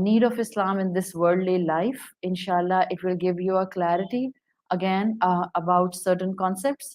need of Islam in this worldly life. Inshallah, it will give you a clarity again about certain concepts.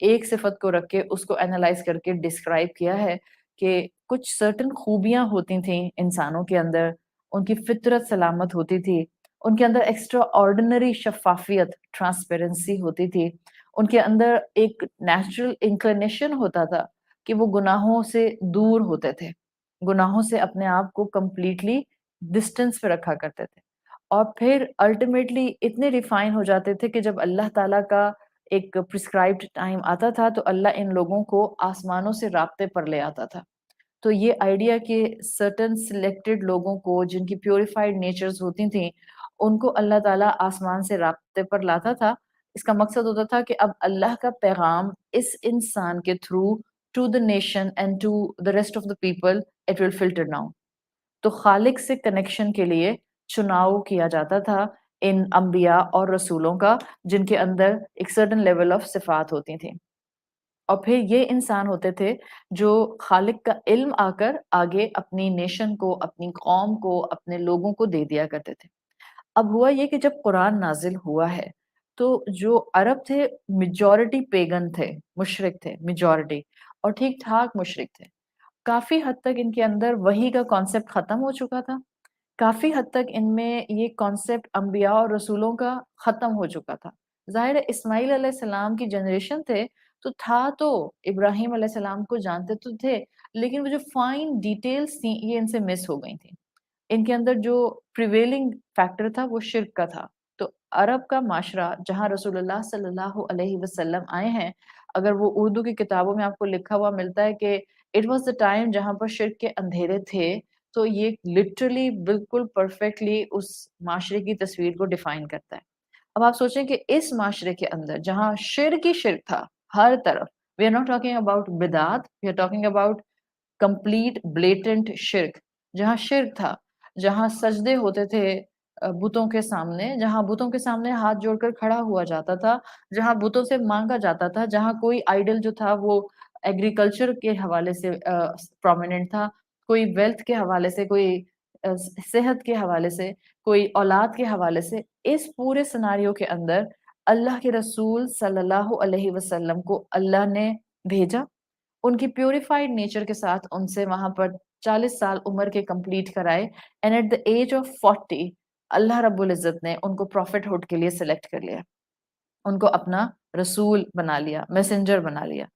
ایک صفت کو رکھ کے اس کو اینالائز کر کے ڈسکرائب کیا ہے کہ کچھ سرٹن خوبیاں ہوتی تھیں انسانوں کے اندر، ان کی فطرت سلامت ہوتی تھی، ان کے اندر ایکسٹرا آرڈنری شفافیت، ٹرانسپیرنسی ہوتی تھی، ان کے اندر ایک نیچرل انکلینیشن ہوتا تھا کہ وہ گناہوں سے دور ہوتے تھے، گناہوں سے اپنے آپ کو کمپلیٹلی ڈسٹینس پہ رکھا کرتے تھے، اور پھر الٹیمیٹلی اتنے ریفائن ہو جاتے تھے کہ جب اللہ تعالیٰ کا ایک پرسکرائبڈ ٹائم آتا تھا تو اللہ ان لوگوں کو آسمانوں سے رابطے پر لے آتا تھا۔ تو یہ آئیڈیا کہ سرٹن سلیکٹڈ لوگوں کو جن کی پیوریفائڈ نیچرز ہوتی تھیں ان کو اللہ تعالیٰ آسمان سے رابطے پر لاتا تھا، اس کا مقصد ہوتا تھا کہ اب اللہ کا پیغام اس انسان کے through to the nation and to the rest of the people it will filter now. تو خالق سے کنیکشن کے لیے چناؤ کیا جاتا تھا ان انبیاء اور رسولوں کا جن کے اندر ایک سرٹن لیول آف صفات ہوتی تھیں، اور پھر یہ انسان ہوتے تھے جو خالق کا علم آ کر آگے اپنی نیشن کو، اپنی قوم کو، اپنے لوگوں کو دے دیا کرتے تھے۔ اب ہوا یہ کہ جب قرآن نازل ہوا ہے تو جو عرب تھے میجورٹی پیگن تھے، مشرک تھے میجورٹی، اور ٹھیک ٹھاک مشرک تھے، کافی حد تک ان کے اندر وحی کا کانسیپٹ ختم ہو چکا تھا، کافی حد تک ان میں یہ کانسیپٹ انبیاء اور رسولوں کا ختم ہو چکا تھا۔ ظاہر ہے اسماعیل علیہ السلام کی جنریشن تھے تو تھا تو ابراہیم علیہ السلام کو جانتے تو تھے، لیکن وہ جو فائن ڈیٹیلز تھیں یہ ان سے مس ہو گئی تھیں۔ ان کے اندر جو پریویلنگ فیکٹر تھا وہ شرک کا تھا۔ تو عرب کا معاشرہ جہاں رسول اللہ صلی اللہ علیہ وسلم آئے ہیں، اگر وہ اردو کی کتابوں میں آپ کو لکھا ہوا ملتا ہے کہ اٹ واز دا ٹائم جہاں پر شرک کے اندھیرے تھے، تو یہ لٹرلی بالکل پرفیکٹلی اس معاشرے کی تصویر کو ڈیفائن کرتا ہے۔ اب آپ سوچیں کہ اس معاشرے کے اندر جہاں شرک ہی شرک تھا ہر طرف، we are not talking about بدعات، we are talking about complete blatant شرک، جہاں شرک تھا، جہاں سجدے ہوتے تھے بتوں کے سامنے، جہاں بتوں کے سامنے ہاتھ جوڑ کر کھڑا ہوا جاتا تھا، جہاں بتوں سے مانگا جاتا تھا، جہاں کوئی آئیڈل جو تھا وہ ایگریکلچر کے حوالے سے پرومیننٹ تھا، کوئی ویلتھ کے حوالے سے، کوئی صحت کے حوالے سے، کوئی اولاد کے حوالے سے، اس پورے سناریو کے اندر اللہ کے رسول صلی اللہ علیہ وسلم کو اللہ نے بھیجا، ان کی پیوریفائڈ نیچر کے ساتھ ان سے وہاں پر 40 سال عمر کے کمپلیٹ کرائے، and at the age of 40 اللہ رب العزت نے ان کو پروفٹ ہوڈ کے لیے سلیکٹ کر لیا، ان کو اپنا رسول بنا لیا، میسنجر بنا لیا۔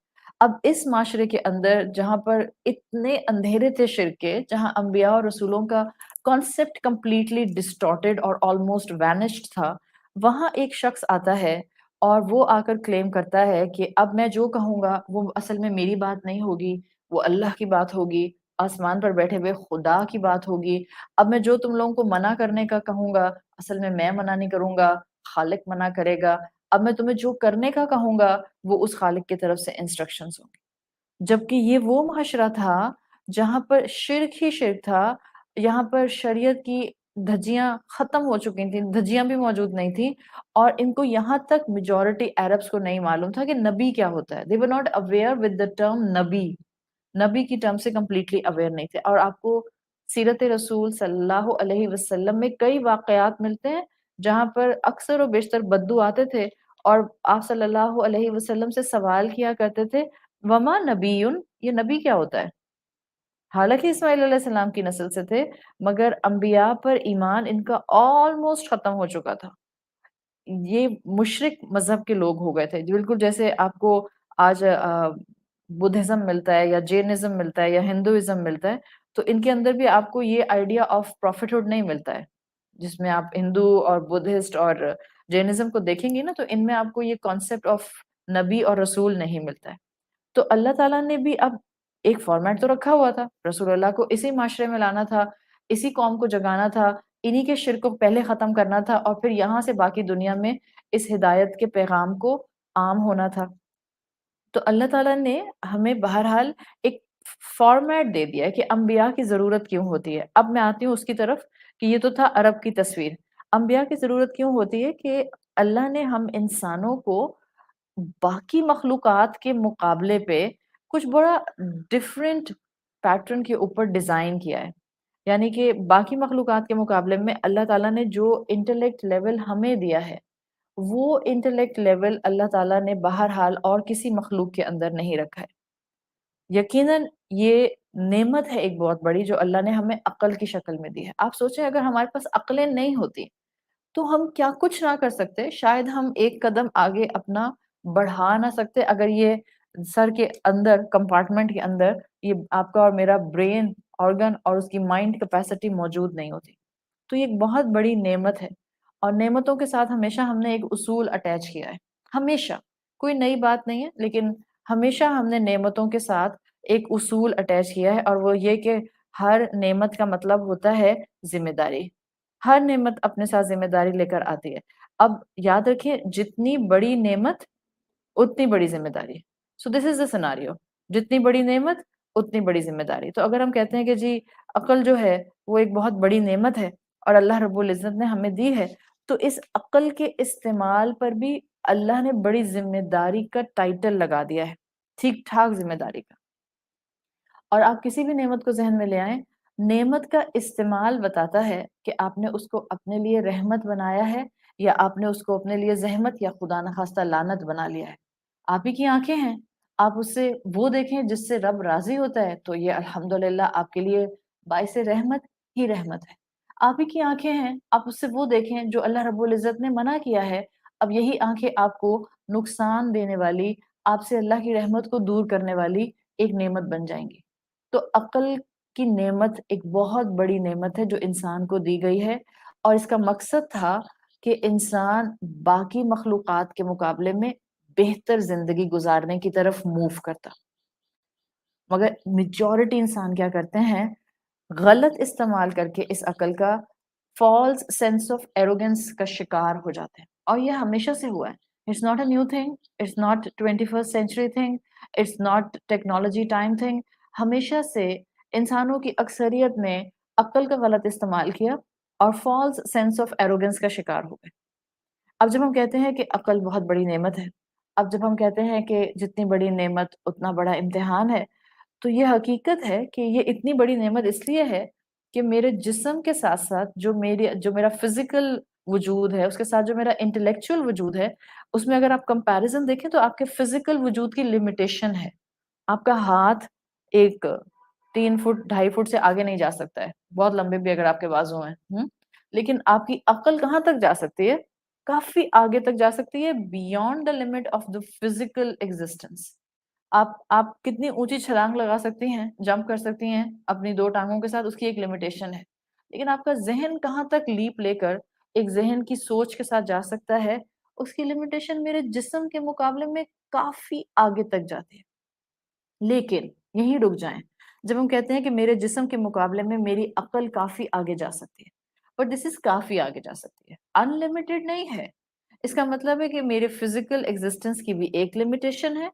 اب اس معاشرے کے اندر جہاں پر اتنے اندھیرے تھے شرک کے، جہاں انبیاء اور رسولوں کا کانسیپٹ کمپلیٹلی ڈسٹارٹیڈ اور آلموسٹ وینشڈ تھا، وہاں ایک شخص آتا ہے اور وہ آ کر کلیم کرتا ہے کہ اب میں جو کہوں گا وہ اصل میں میری بات نہیں ہوگی، وہ اللہ کی بات ہوگی، آسمان پر بیٹھے ہوئے خدا کی بات ہوگی۔ اب میں جو تم لوگوں کو منع کرنے کا کہوں گا اصل میں منع نہیں کروں گا، خالق منع کرے گا۔ اب میں تمہیں جو کرنے کا کہوں گا وہ اس خالق کی طرف سے انسٹرکشنز ہوں گی۔ جبکہ یہ وہ معاشرہ تھا جہاں پر شرک ہی شرک تھا، یہاں پر شریعت کی دھجیاں ختم ہو چکی تھیں، دھجیاں بھی موجود نہیں تھیں، اور ان کو یہاں تک میجورٹی عربس کو نہیں معلوم تھا کہ نبی کیا ہوتا ہے۔ they were not aware with the term نبی، نبی کی ٹرم سے کمپلیٹلی اویئر نہیں تھے۔ اور آپ کو سیرت رسول صلی اللہ علیہ وسلم میں کئی واقعات ملتے ہیں جہاں پر اکثر و بیشتر بدو آتے تھے اور آپ صلی اللہ علیہ وسلم سے سوال کیا کرتے تھے وما نبی، یہ نبی کیا ہوتا ہے؟ حالانکہ اسماعیل علیہ السلام کی نسل سے تھے، مگر انبیاء پر ایمان ان کا آلموسٹ ختم ہو چکا تھا، یہ مشرک مذہب کے لوگ ہو گئے تھے، بالکل جیسے آپ کو آج بدھزم ملتا ہے یا جینزم ملتا ہے یا ہندوازم ملتا ہے، تو ان کے اندر بھی آپ کو یہ آئیڈیا آف پروفیٹہڈ نہیں ملتا ہے، جس میں آپ ہندو اور بدھسٹ اور جینزم کو دیکھیں گے نا تو ان میں آپ کو یہ کانسیپٹ آف نبی اور رسول نہیں ملتا ہے۔ تو اللہ تعالیٰ نے بھی اب ایک فارمیٹ تو رکھا ہوا تھا، رسول اللہ کو اسی معاشرے میں لانا تھا، اسی قوم کو جگانا تھا، انہی کے شرک کو پہلے ختم کرنا تھا، اور پھر یہاں سے باقی دنیا میں اس ہدایت کے پیغام کو عام ہونا تھا۔ تو اللہ تعالیٰ نے ہمیں بہرحال ایک فارمیٹ دے دیا ہے کہ انبیاء کی ضرورت کیوں ہوتی ہے۔ اب میں آتی ہوں اس کی طرف کہ یہ تو تھا عرب کی تصویر، انبیاء کی ضرورت کیوں ہوتی ہے کہ اللہ نے ہم انسانوں کو باقی مخلوقات کے مقابلے پہ کچھ بڑا ڈفرینٹ پیٹرن کے اوپر ڈیزائن کیا ہے، یعنی کہ باقی مخلوقات کے مقابلے میں اللہ تعالیٰ نے جو انٹلیکٹ لیول ہمیں دیا ہے وہ انٹلیکٹ لیول اللہ تعالیٰ نے بہرحال اور کسی مخلوق کے اندر نہیں رکھا ہے. یقیناً یہ نعمت ہے ایک بہت بڑی جو اللہ نے ہمیں عقل کی شکل میں دی ہے. آپ سوچیں اگر ہمارے پاس عقلیں نہیں ہوتی تو ہم کیا کچھ نہ کر سکتے، شاید ہم ایک قدم آگے اپنا بڑھا نہ سکتے اگر یہ سر کے اندر کمپارٹمنٹ کے اندر یہ آپ کا اور میرا برین آرگن اور اس کی مائنڈ کیپیسٹی موجود نہیں ہوتی. تو یہ ایک بہت بڑی نعمت ہے، اور نعمتوں کے ساتھ ہمیشہ ہم نے ایک اصول اٹیچ کیا ہے. ہمیشہ کوئی نئی بات نہیں ہے، لیکن ہمیشہ ہم نے نعمتوں کے ساتھ ایک اصول اٹیچ کیا ہے، اور وہ یہ کہ ہر نعمت کا مطلب ہوتا ہے ذمہ داری. ہر نعمت اپنے ساتھ ذمہ داری لے کر آتی ہے. اب یاد رکھیے جتنی بڑی نعمت اتنی بڑی ذمہ داری. سو دس از دا سیناریو، جتنی بڑی نعمت اتنی بڑی ذمہ داری. تو اگر ہم کہتے ہیں کہ جی عقل جو ہے وہ ایک بہت بڑی نعمت ہے اور اللہ رب العزت نے ہمیں دی ہے، تو اس عقل کے استعمال پر بھی اللہ نے بڑی ذمہ داری کا ٹائٹل لگا دیا ہے، ٹھیک ٹھاک ذمہ داری کا. اور آپ کسی بھی نعمت کو ذہن میں لے آئیں، نعمت کا استعمال بتاتا ہے کہ آپ نے اس کو اپنے لیے رحمت بنایا ہے یا آپ نے اس کو اپنے لیے زحمت یا خدا نخواستہ لعنت بنا لیا ہے. آپ ہی کی آنکھیں ہیں، آپ اس سے وہ دیکھیں جس سے رب راضی ہوتا ہے تو یہ الحمدللہ آپ کے لیے باعث رحمت ہی رحمت ہے. آپ ہی کی آنکھیں ہیں، آپ اس سے وہ دیکھیں جو اللہ رب العزت نے منع کیا ہے. اب یہی آنکھیں آپ کو نقصان دینے والی، آپ سے اللہ کی رحمت کو دور کرنے والی ایک نعمت بن جائیں گی. تو عقل کی نعمت ایک بہت بڑی نعمت ہے جو انسان کو دی گئی ہے، اور اس کا مقصد تھا کہ انسان باقی مخلوقات کے مقابلے میں بہتر زندگی گزارنے کی طرف موو کرتا. مگر میجورٹی انسان کیا کرتے ہیں، غلط استعمال کر کے اس عقل کا فالس سینس آف ایروگنس کا شکار ہو جاتے ہیں. اور یہ ہمیشہ سے ہوا ہے. It's not a new thing, it's not 21st century thing, it's not technology time thing. ہمیشہ سے انسانوں کی اکثریت نے عقل کا غلط استعمال کیا اور فالس سینس آف ایروگنس کا شکار ہو گئے. اب جب ہم کہتے ہیں کہ عقل بہت بڑی نعمت ہے، اب جب ہم کہتے ہیں کہ جتنی بڑی نعمت اتنا بڑا امتحان ہے، تو یہ حقیقت ہے کہ یہ اتنی بڑی نعمت اس لیے ہے کہ میرے جسم کے ساتھ ساتھ جو میرا فزیکل وجود ہے، اس کے ساتھ جو میرا انٹلیکچوئل وجود ہے، اس میں اگر آپ کمپیریزن دیکھیں تو آپ کے فزیکل وجود کی لمیٹیشن ہے. آپ کا ہاتھ ایک 3 فٹ 2.5 فٹ سے آگے نہیں جا سکتا ہے، بہت لمبے بھی اگر آپ کے بازو ہیں. لیکن آپ کی عقل کہاں تک جا سکتی ہے؟ کافی آگے تک جا سکتی ہے، beyond the limit of the physical existence. آپ کتنی اونچی چھلانگ لگا سکتی ہیں، جمپ کر سکتی ہیں اپنی 2 ٹانگوں کے ساتھ، اس کی ایک لمیٹیشن ہے. لیکن آپ کا ذہن کہاں تک لیپ لے کر ایک ذہن کی سوچ کے ساتھ جا سکتا ہے، اس کی لمیٹیشن میرے جسم کے مقابلے میں کافی آگے تک جاتی ہے. لیکن یہیں رک جائیں جب ہم کہتے ہیں کہ میرے جسم کے مقابلے میں میری عقل کافی آگے جا سکتی ہے. بٹ دس از کافی آگے جا سکتی ہے، انلمیٹیڈ نہیں ہے. اس کا مطلب ہے کہ میرے فزیکل ایگزسٹنس کی بھی ایک لمیٹیشن ہے،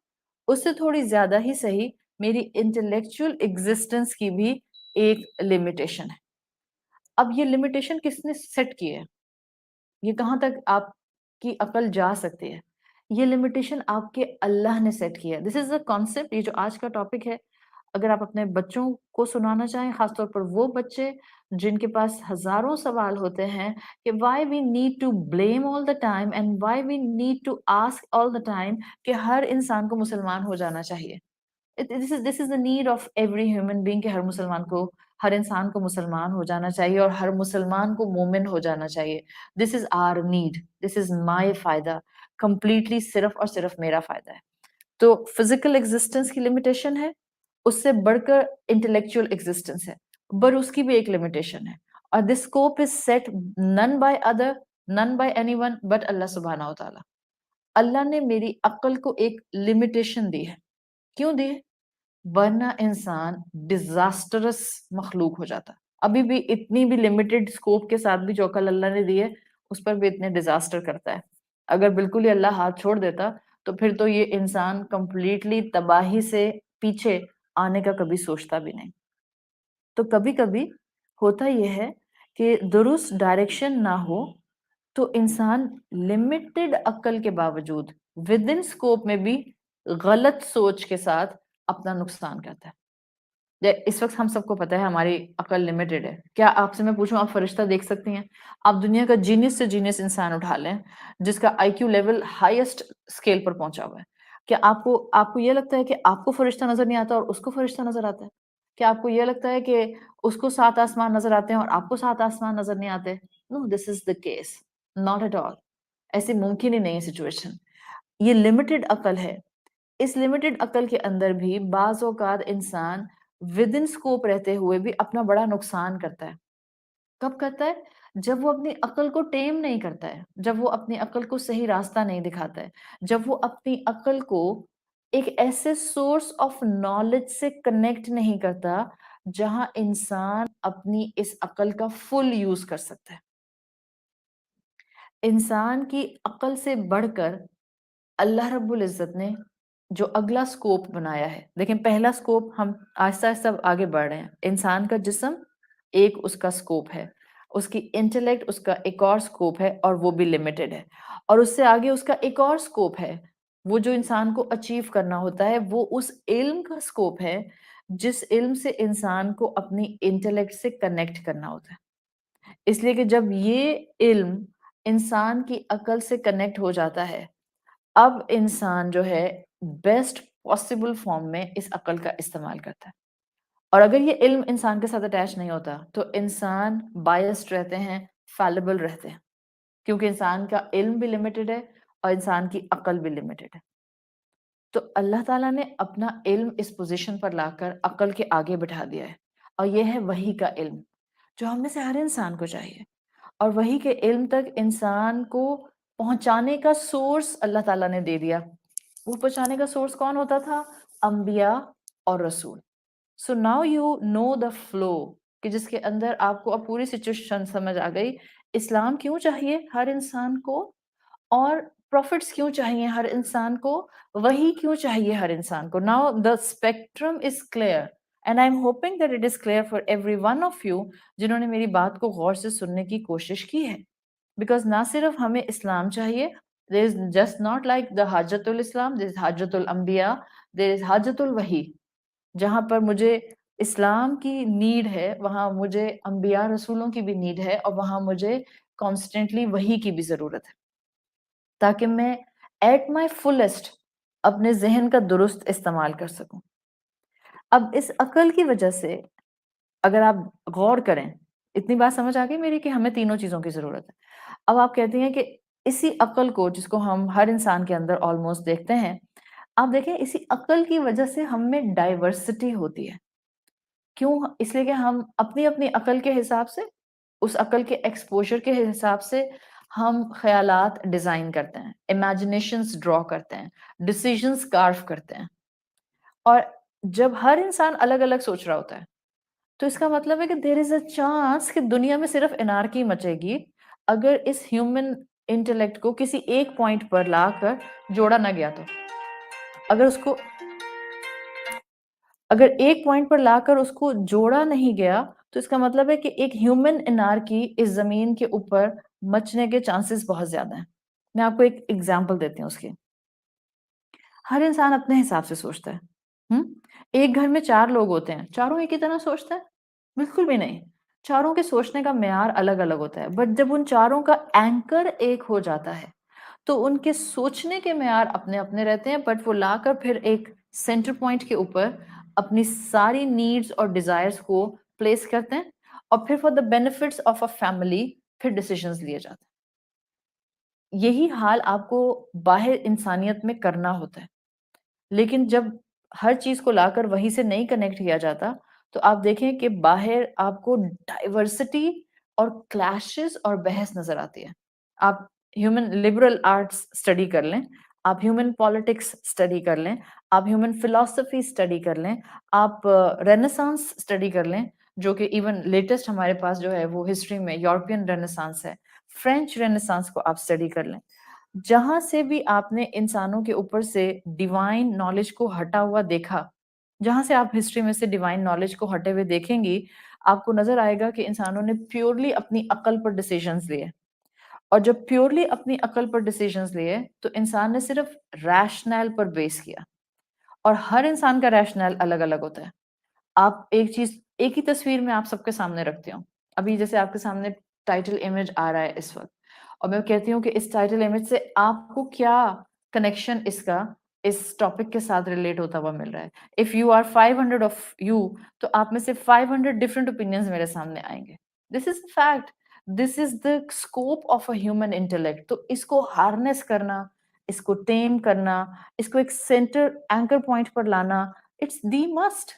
اس سے تھوڑی زیادہ ہی صحیح میری انٹلیکچوئل ایگزسٹنس کی بھی ایک لمیٹیشن ہے. اب یہ لمیٹیشن کس نے سیٹ کی ہے؟ یہ کہاں تک آپ کی عقل جا سکتی ہے؟ یہ لمیٹیشن آپ کے اللہ نے سیٹ کیا ہے. دس از اے کانسیپٹ. یہ جو آج کا ٹاپک ہے، اگر آپ اپنے بچوں کو سنانا چاہیں، خاص طور پر وہ بچے جن کے پاس ہزاروں سوال ہوتے ہیں کہ why we need to blame all the time and why we need to ask all the time کہ ہر انسان کو مسلمان ہو جانا چاہیے. This is the need of every human being کہ ہر مسلمان کو، ہر انسان کو مسلمان ہو جانا چاہیے اور ہر مسلمان کو مومن ہو جانا چاہیے. دس از آر نیڈ، دس از مائی فائدہ، کمپلیٹلی صرف اور صرف میرا فائدہ ہے. تو فزیکل ایگزسٹنس کی لمیٹیشن ہے، اس سے بڑھ کر انٹلیکچوئل ایگزسٹنس ہے، پر اس کی بھی ایک لمیٹیشن ہے. اور دس اسکوپ از سیٹ نن بائی ادر، نن بائی اینی ون بٹ اللہ سبحانہ و تعالیٰ. اللہ نے میری عقل کو ایک لمیٹیشن دی ہے. کیوں دی ہے؟ ورنہ انسان ڈیزاسٹرس مخلوق ہو جاتا. ابھی بھی اتنی بھی لمیٹڈ اسکوپ کے ساتھ بھی جو عقل اللہ نے دی ہے اس پر بھی اتنے ڈیزاسٹر کرتا ہے. اگر بالکل ہی اللہ ہاتھ چھوڑ دیتا تو پھر تو یہ انسان کمپلیٹلی تباہی سے پیچھے آنے کا کبھی سوچتا بھی نہیں. تو کبھی کبھی ہوتا یہ ہے کہ درست ڈائریکشن نہ ہو تو انسان لمیٹڈ عقل کے باوجود ود ان اسکوپ میں بھی غلط سوچ کے ساتھ اپنا نقصان کرتا ہے. اس وقت ہم سب کو پتا ہے ہماری عقل لمیٹڈ ہے. کیا آپ سے میں پوچھوں آپ فرشتہ دیکھ سکتی ہیں؟ آپ دنیا کا جینیس سے جینیس انسان اٹھا لیں جس کا آئی کیو لیول ہائیسٹ اسکیل پر پہنچا ہوا ہے. کیا آپ کو یہ لگتا ہے کہ آپ کو فرشتہ نظر نہیں آتا اور اس کو فرشتہ نظر آتا ہے؟ کیا آپ کو یہ لگتا ہے کہ اس کو 7 آسمان نظر آتے ہیں اور آپ کو 7 آسمان نظر نہیں آتے؟ No, this is the case, not at all. ایسی ممکن ہی نہیں ہے سچویشن. یہ لمیٹڈ عقل ہے. اس لمیٹڈ عقل کے اندر بھی بعض اوقات انسان ود ان اسکوپ رہتے ہوئے بھی اپنا بڑا نقصان کرتا ہے. کب کرتا ہے؟ جب وہ اپنی عقل کو ٹیم نہیں کرتا ہے، جب وہ اپنی عقل کو صحیح راستہ نہیں دکھاتا ہے، جب وہ اپنی عقل کو ایک ایسے سورس آف نالج سے کنیکٹ نہیں کرتا جہاں انسان اپنی اس عقل کا فل یوز کر سکتا ہے. انسان کی عقل سے بڑھ کر اللہ رب العزت نے جو اگلا سکوپ بنایا ہے، دیکھیں پہلا سکوپ ہم آہستہ آہستہ آگے بڑھ رہے ہیں. انسان کا جسم ایک اس کا سکوپ ہے، اس کی انٹلیکٹ اس کا ایک اور سکوپ ہے اور وہ بھی لمیٹڈ ہے. اور اس سے آگے اس کا ایک اور سکوپ ہے، وہ جو انسان کو اچیو کرنا ہوتا ہے وہ اس علم کا سکوپ ہے جس علم سے انسان کو اپنی انٹلیکٹ سے کنیکٹ کرنا ہوتا ہے. اس لیے کہ جب یہ علم انسان کی عقل سے کنیکٹ ہو جاتا ہے، اب انسان جو ہے بیسٹ پاسبل فارم میں اس عقل کا استعمال کرتا ہے. اور اگر یہ علم انسان کے ساتھ اٹیچ نہیں ہوتا تو انسان بائسڈ رہتے ہیں، فیلیبل رہتے ہیں، کیونکہ انسان کا علم بھی لمیٹڈ ہے اور انسان کی عقل بھی لمیٹڈ ہے. تو اللہ تعالیٰ نے اپنا علم اس پوزیشن پر لا کر عقل کے آگے بٹھا دیا ہے، اور یہ ہے وحی کا علم جو ہم میں سے ہر انسان کو چاہیے. اور وحی کے علم تک انسان کو پہنچانے کا سورس اللہ تعالیٰ نے دے دیا. وہ پہنچانے کا سورس کون ہوتا تھا؟ انبیاء اور رسول. So now you know the flow کہ جس کے اندر آپ کو اب پوری سچویشن سمجھ آ گئی. اسلام کیوں چاہیے ہر انسان کو، اور پروفٹس کیوں چاہیے ہر انسان کو، وہی کیوں چاہیے ہر انسان کو. Now the spectrum is clear and I am hoping that it is clear for every one of you جنہوں نے میری بات کو غور سے سننے کی کوشش کی ہے. بیکاز نہ صرف ہمیں اسلام چاہیے، there is just not like the حاجت الاسلام، there is حاجت الانبیاء، there is حاجت الوحی. جہاں پر مجھے اسلام کی نیڈ ہے وہاں مجھے انبیاء رسولوں کی بھی نیڈ ہے، اور وہاں مجھے کانسٹنٹلی وحی کی بھی ضرورت ہے تاکہ میں ایٹ مائی فلسٹ اپنے ذہن کا درست استعمال کر سکوں. اب اس عقل کی وجہ سے اگر آپ غور کریں، اتنی بات سمجھ آ گئی میری کہ ہمیں تینوں چیزوں کی ضرورت ہے. اب آپ کہتے ہیں کہ اسی عقل کو جس کو ہم ہر انسان کے اندر آلموسٹ دیکھتے ہیں، آپ دیکھیں اسی عقل کی وجہ سے ہم میں ڈائیورسٹی ہوتی ہے. کیوں؟ اس لیے کہ ہم اپنی اپنی عقل کے حساب سے، اس عقل کے ایکسپوجر کے حساب سے ہم خیالات ڈیزائن کرتے ہیں، امیجنیشنز ڈرا کرتے ہیں، ڈیسیژنز کارو کرتے ہیں. اور جب ہر انسان الگ الگ سوچ رہا ہوتا ہے تو اس کا مطلب ہے کہ دیر از اے چانس کہ دنیا میں صرف انارکی مچے گی اگر اس ہیومن انٹلیکٹ کو کسی ایک پوائنٹ پر لا کر جوڑا نہ گیا. تو اگر ایک پوائنٹ پر لا کر اس کو جوڑا نہیں گیا تو اس کا مطلب ہے کہ ایک ہیومن انارکی اس زمین کے اوپر مچنے کے چانسز بہت زیادہ ہیں. میں آپ کو ایک ایگزامپل دیتی ہوں اس کی. ہر انسان اپنے حساب سے سوچتا ہے. ایک گھر میں 4 لوگ ہوتے ہیں، چاروں ایک ہی طرح سوچتے ہیں؟ بالکل بھی نہیں. چاروں کے سوچنے کا معیار الگ الگ ہوتا ہے، بٹ جب ان چاروں کا اینکر ایک ہو جاتا ہے تو ان کے سوچنے کے معیار اپنے اپنے رہتے ہیں، بٹ وہ لا کر پھر ایک سینٹر پوائنٹ کے اوپر اپنی ساری نیڈز اور ڈیزائرز کو پلیس کرتے ہیں، اور پھر for the benefits of a family پھر ڈیسیژنز لیے جاتے ہیں. یہی حال آپ کو باہر انسانیت میں کرنا ہوتا ہے، لیکن جب ہر چیز کو لا کر وہیں سے نہیں کنیکٹ کیا جاتا تو آپ دیکھیں کہ باہر آپ کو ڈائیورسٹی اور کلیشز اور بحث نظر آتی ہے. آپ ہیومن لبرل آرٹس اسٹڈی کر لیں، آپ ہیومن پالیٹکس اسٹڈی کر لیں، آپ ہیومن فلاسفی اسٹڈی کر لیں، آپ رینیسانس اسٹڈی کر لیں جو کہ ایون لیٹسٹ ہمارے پاس جو ہے وہ ہسٹری میں یورپین رینیسانس ہے، فرینچ رینیسانس کو آپ اسٹڈی کر لیں. جہاں سے بھی آپ نے انسانوں کے اوپر سے ڈیوائن نالج کو ہٹا ہوا دیکھا، جہاں سے آپ ہسٹری میں سے ڈیوائن نالج کو ہٹے ہوئے دیکھیں گی، آپ کو نظر آئے گا کہ انسانوں نے پیورلی اپنی عقل پر ڈیسیژنز لیے. اور جب پیورلی اپنی عقل پر ڈیسیژنز لیے تو انسان نے صرف ریشنل پر بیس کیا، اور ہر انسان کا ریشنل الگ الگ ہوتا ہے. آپ ایک چیز ایک ہی تصویر میں آپ سب کے سامنے رکھتی ہوں. ابھی جیسے آپ کے سامنے ٹائٹل امیج آ رہا ہے اس وقت، اور میں کہتی ہوں کہ اس ٹائٹل امیج سے آپ کو کیا کنیکشن اس کا اس ٹاپک کے ساتھ ریلیٹ ہوتا ہوا مل رہا ہے. If you are 500 of you, تو آپ میں سے 500 ڈفرنٹ اوپینینز میرے سامنے آئیں گے. This is fact. This is the scope of a human intellect. تو اس کو ہارنس کرنا، اس کو ٹیم کرنا، اس کو ایک سینٹر اینکر پوائنٹ پر لانا، اٹس دی مسٹ.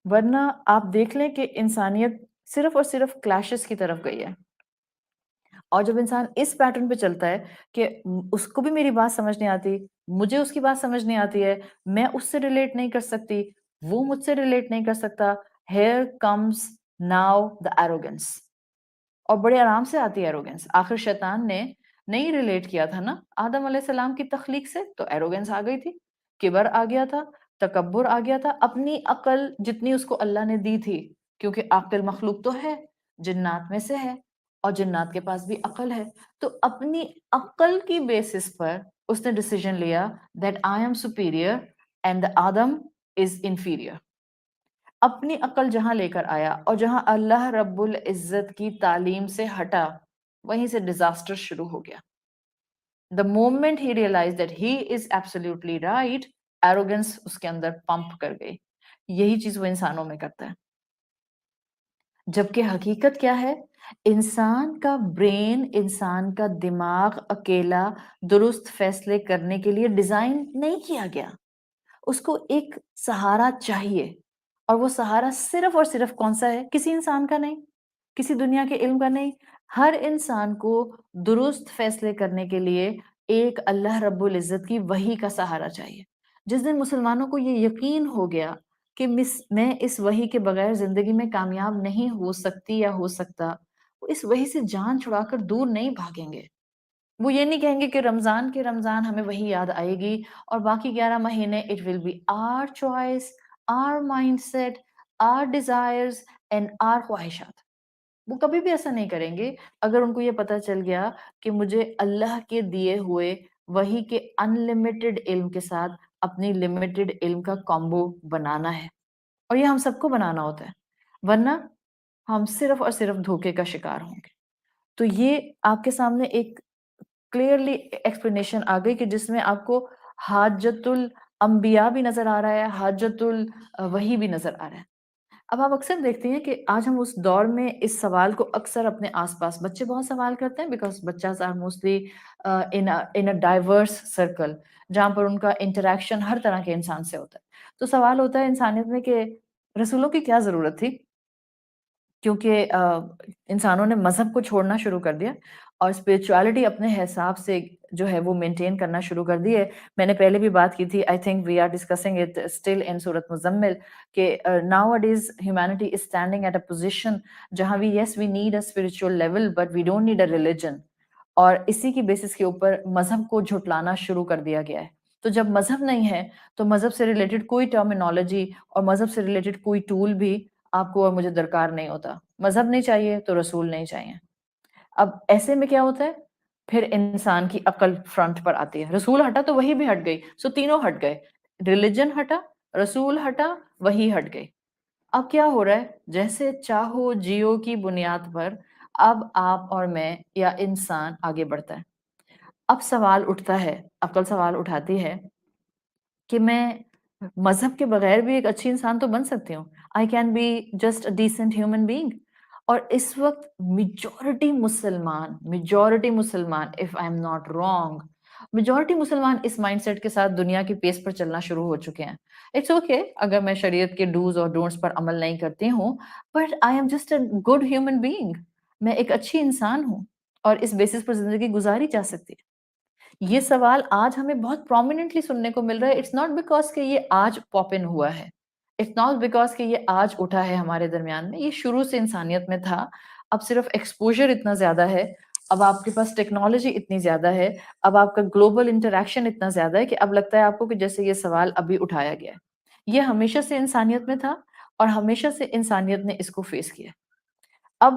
ورنہ آپ دیکھ لیں کہ انسانیت صرف اور صرف کلیشز کی طرف گئی ہے. اور جب انسان اس پیٹرن پہ چلتا ہے کہ اس کو بھی میری بات سمجھ نہیں آتی، مجھے اس کی بات سمجھ نہیں آتی ہے، میں اس سے ریلیٹ نہیں کر سکتی، وہ مجھ سے ریلیٹ نہیں کر سکتا، here comes now the arrogance. اور بڑے آرام سے آتی ہے ایروگنس. آخر شیطان نے نہیں ریلیٹ کیا تھا نا آدم علیہ السلام کی تخلیق سے، تو ایروگنس آ گئی تھی، کبر آ گیا تھا، تکبر آ گیا تھا. اپنی عقل جتنی اس کو اللہ نے دی تھی، کیونکہ عاقل مخلوق تو ہے، جنات میں سے ہے، اور جنات کے پاس بھی عقل ہے، تو اپنی عقل کی بیسس پر اس نے ڈیسیجن لیا that I am superior and the Adam is inferior. اپنی عقل جہاں لے کر آیا اور جہاں اللہ رب العزت کی تعلیم سے ہٹا، وہیں سے ڈیزاسٹر شروع ہو گیا. The moment he realized that he is absolutely right, arrogance اس کے اندر پمپ کر گئی. یہی چیز وہ انسانوں میں کرتا ہے. جبکہ حقیقت کیا ہے؟ انسان کا برین، انسان کا دماغ اکیلا درست فیصلے کرنے کے لیے ڈیزائن نہیں کیا گیا. اس کو ایک سہارا چاہیے، اور وہ سہارا صرف اور صرف کون سا ہے؟ کسی انسان کا نہیں، کسی دنیا کے علم کا نہیں. ہر انسان کو درست فیصلے کرنے کے لیے ایک اللہ رب العزت کی وحی کا سہارا چاہیے. جس دن مسلمانوں کو یہ یقین ہو گیا کہ میں اس وحی کے بغیر زندگی میں کامیاب نہیں ہو سکتی یا ہو سکتا، وہ اس وحی سے جان چھڑا کر دور نہیں بھاگیں گے. وہ یہ نہیں کہیں گے کہ رمضان کے رمضان ہمیں وہی یاد آئے گی اور باقی 11 مہینے it will be our choice, our mindset, our desires and our خواہشات. وہ کبھی بھی ایسا نہیں کریں گے اگر ان کو یہ پتا چل گیا کہ مجھے اللہ کے دیے ہوئے وہی کے ان لمیٹڈ علم کے ساتھ اپنی لمیٹڈ علم کا کامبو بنانا ہے. اور یہ ہم سب کو بنانا ہوتا ہے، ورنہ ہم صرف اور صرف دھوکے کا شکار ہوں گے. تو یہ آپ کے سامنے ایک کلیئرلی ایکسپلینیشن آ گئی کہ جس میں آپ کو حاجت الانبیاء بھی نظر آ رہا ہے، حاجت الوحی بھی نظر آ رہا ہے. اب آپ اکثر دیکھتے ہیں کہ آج ہم اس دور میں اس سوال کو اکثر اپنے آس پاس بچے بہت سوال کرتے ہیں، بیکاز بچاز are mostly in a diverse circle جہاں پر ان کا انٹریکشن ہر طرح کے انسان سے ہوتا ہے. تو سوال ہوتا ہے انسانیت میں کہ رسولوں کی کیا ضرورت تھی؟ کیونکہ انسانوں نے مذہب کو چھوڑنا شروع کر دیا اور اسپرچوالٹی اپنے حساب سے جو ہے وہ مینٹین کرنا شروع کر دی ہے. میں نے پہلے بھی بات کی تھی، I think we are discussing it still in سورۃ مزمل، کہ nowadays humanity is standing at a position جہاں yes we need a spiritual level but we don't need a religion. اور اسی کی بیسس کے اوپر مذہب کو جھٹلانا شروع کر دیا گیا ہے. تو جب مذہب نہیں ہے تو مذہب سے ریلیٹڈ کوئی ٹرمینالوجی اور مذہب سے ریلیٹڈ کوئی ٹول بھی آپ کو اور مجھے درکار نہیں ہوتا. مذہب نہیں چاہیے تو رسول نہیں چاہیے. اب ایسے میں کیا ہوتا ہے؟ پھر انسان کی عقل فرنٹ پر آتی ہے. رسول ہٹا تو وہی بھی ہٹ گئی، سو تینوں ہٹ گئے. ریلیجن ہٹا، رسول ہٹا، وہی ہٹ گئی. اب کیا ہو رہا ہے؟ جیسے چاہو جیو کی بنیاد پر اب آپ اور میں یا انسان آگے بڑھتا ہے. اب سوال اٹھتا ہے، عقل سوال اٹھاتی ہے کہ میں مذہب کے بغیر بھی ایک اچھی انسان تو بن سکتی ہوں. I can be just a decent human being. اور اس وقت میجورٹی مسلمان if I am not wrong, majority مسلمان اس مائنڈ سیٹ کے ساتھ دنیا کی پیس پر چلنا شروع ہو چکے ہیں. اٹس اوکے اگر میں شریعت کے ڈوز اور ڈونٹس پر عمل نہیں کرتی ہوں، but I am just a good human being. میں ایک اچھی انسان ہوں اور اس بیسس پر زندگی گزاری جا سکتی ہے. یہ سوال آج ہمیں بہت پرومیننٹلی سننے کو مل رہا ہے. اٹس ناٹ بیکاز کہ یہ آج پاپ ان ہوا ہے، اٹس ناٹ بیکاز کہ یہ آج اٹھا ہے ہمارے درمیان میں. یہ شروع سے انسانیت میں تھا. اب صرف ایکسپوجر اتنا زیادہ ہے، اب آپ کے پاس ٹیکنالوجی اتنی زیادہ ہے، اب آپ کا گلوبل انٹریکشن اتنا زیادہ ہے کہ اب لگتا ہے آپ کو کہ جیسے یہ سوال ابھی اٹھایا گیا ہے. یہ ہمیشہ سے انسانیت میں تھا اور ہمیشہ سے انسانیت نے اس کو فیس کیا. اب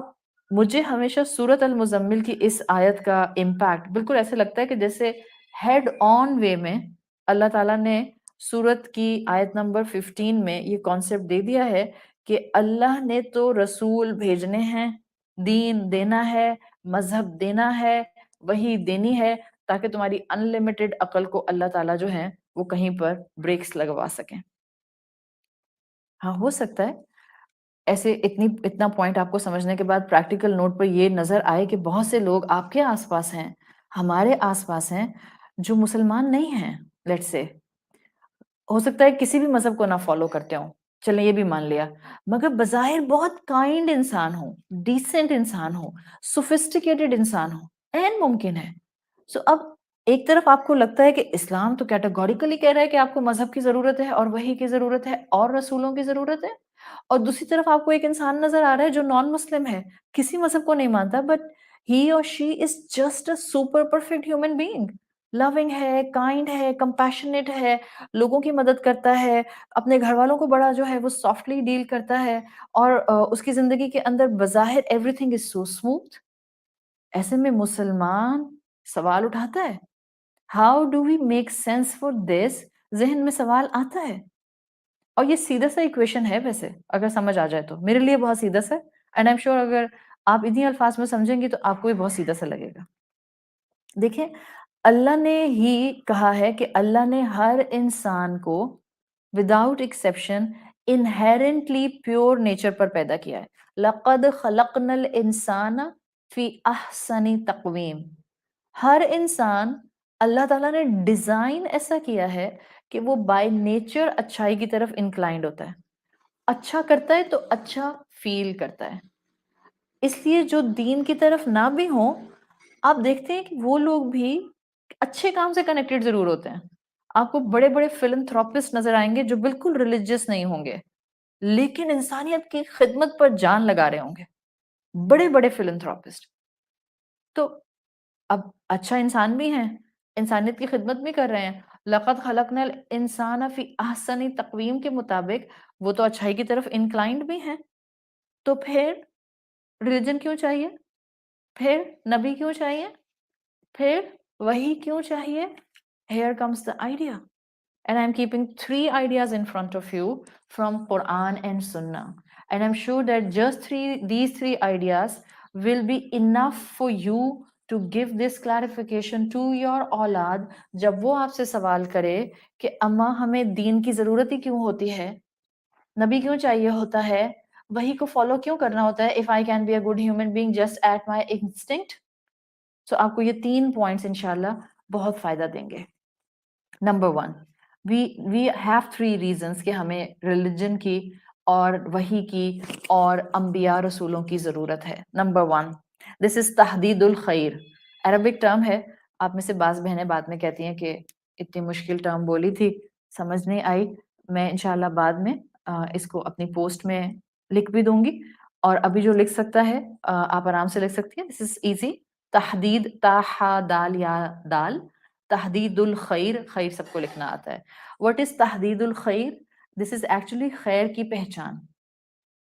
مجھے ہمیشہ سورۃ المزمل کی اس آیت کا امپیکٹ بالکل ایسے لگتا ہے کہ جیسے ہیڈ آن وے میں اللہ تعالیٰ نے سورت کی آیت نمبر 15 میں یہ کانسیپٹ دے دیا ہے کہ اللہ نے تو رسول بھیجنے ہیں، دین دینا ہے، مذہب دینا ہے، وہی دینی ہے، تاکہ تمہاری انلمیٹڈ عقل کو اللہ تعالیٰ جو ہے وہ کہیں پر بریکس لگوا سکیں۔ ہاں ہو سکتا ہے ایسے اتنا پوائنٹ آپ کو سمجھنے کے بعد پریکٹیکل نوٹ پر یہ نظر آئے کہ بہت سے لوگ آپ کے آس پاس ہیں، ہمارے آس پاس ہیں، جو مسلمان نہیں ہیں، لیٹ سے ہو سکتا ہے کسی بھی مذہب کو نہ فالو کرتے ہوں، چلیں یہ بھی مان لیا، مگر بظاہر بہت کائنڈ انسان ہو، ڈیسنٹ انسان ہو، سوفسٹیکیٹڈ انسان ہو، این ممکن ہے۔ سو اب ایک طرف آپ کو لگتا ہے کہ اسلام تو کیٹیگوریکلی کہہ رہا ہے کہ آپ کو مذہب کی ضرورت ہے اور وحی کی ضرورت ہے اور رسولوں کی ضرورت ہے، اور دوسری طرف آپ کو ایک انسان نظر آ رہا ہے جو نان مسلم ہے، کسی مذہب کو نہیں مانتا، but he or she is just a super perfect human being, loving ہے، کائنڈ ہے، کمپیشنیٹ ہے، لوگوں کی مدد کرتا ہے، اپنے گھر والوں کو بڑا جو ہے وہ سافٹلی ڈیل کرتا ہے، اور اس کی زندگی کے اندر بظاہر everything is so smooth. ایسے میں مسلمان سوال اٹھاتا ہے، how do we make sense for this, ذہن میں سوال آتا ہے، اور یہ سیدھا سا ایکویشن ہے ویسے اگر سمجھ آ جائے تو میرے لیے بہت سیدھا سا، اینڈ آئی ایم شیور اگر آپ اتنی الفاظ میں سمجھیں گی تو آپ کو بھی بہت سیدھا سا لگے گا۔ دیکھیں اللہ نے ہی کہا ہے کہ اللہ نے ہر انسان کو without exception inherently pure nature پر پیدا کیا ہے، لقد خلقنا الانسان فی احسن تقویم، ہر انسان اللہ تعالیٰ نے ڈیزائن ایسا کیا ہے کہ وہ بائی نیچر اچھائی کی طرف انکلائنڈ ہوتا ہے، اچھا کرتا ہے تو اچھا فیل کرتا ہے، اس لیے جو دین کی طرف نہ بھی ہوں آپ دیکھتے ہیں کہ وہ لوگ بھی اچھے کام سے کنیکٹڈ ضرور ہوتے ہیں۔ آپ کو بڑے بڑے فلنتھراپسٹ نظر آئیں گے جو بالکل ریلیجیس نہیں ہوں گے لیکن انسانیت کی خدمت پر جان لگا رہے ہوں گے، بڑے بڑے فلنتھراپسٹ۔ تو اب اچھا انسان بھی ہیں، انسانیت کی خدمت بھی کر رہے ہیں، لقد خلقنا الانسان فی احسن تقویم کے مطابق وہ تو اچھائی کی طرف انکلائنڈ بھی ہیں، تو پھر ریلیجن کیوں چاہیے؟ پھر نبی کیوں چاہیے؟ پھر وہی کیوں چاہیے؟ Here comes the idea. And I'm keeping 3 ideas in front of you from Quran and Sunnah. And I'm sure that just these three ideas will be enough for you to give this clarification to your اولاد جب وہ آپ سے سوال کرے کہ اماں ہمیں دین کی ضرورت ہی کیوں ہوتی ہے، نبی کیوں چاہیے ہوتا ہے، وہی کو فالو کیوں کرنا ہوتا ہے، if I can be a good human being just at my instinct. So آپ کو یہ 3 پوائنٹس انشاءاللہ بہت فائدہ دیں گے۔ نمبر 1 we have 3 reasons کہ ہمیں ریلیجن کی اور وحی کی اور انبیاء رسولوں کی ضرورت ہے۔ نمبر 1 this is تحدید الخیر، عربک ٹرم ہے، آپ میں سے بعض بہنیں بعد میں کہتی ہیں کہ اتنی مشکل ٹرم بولی تھی سمجھ نہیں آئی، میں انشاءاللہ بعد میں اس کو اپنی پوسٹ میں لکھ بھی دوں گی، اور ابھی جو لکھ سکتا ہے آپ آرام سے لکھ سکتی ہیں، this is easy، تحدید تا ہا دال یا دال، تحدید الخیر، خیر سب کو لکھنا آتا ہے۔ What is تحدید الخیر؟ This is actually خیر کی پہچان،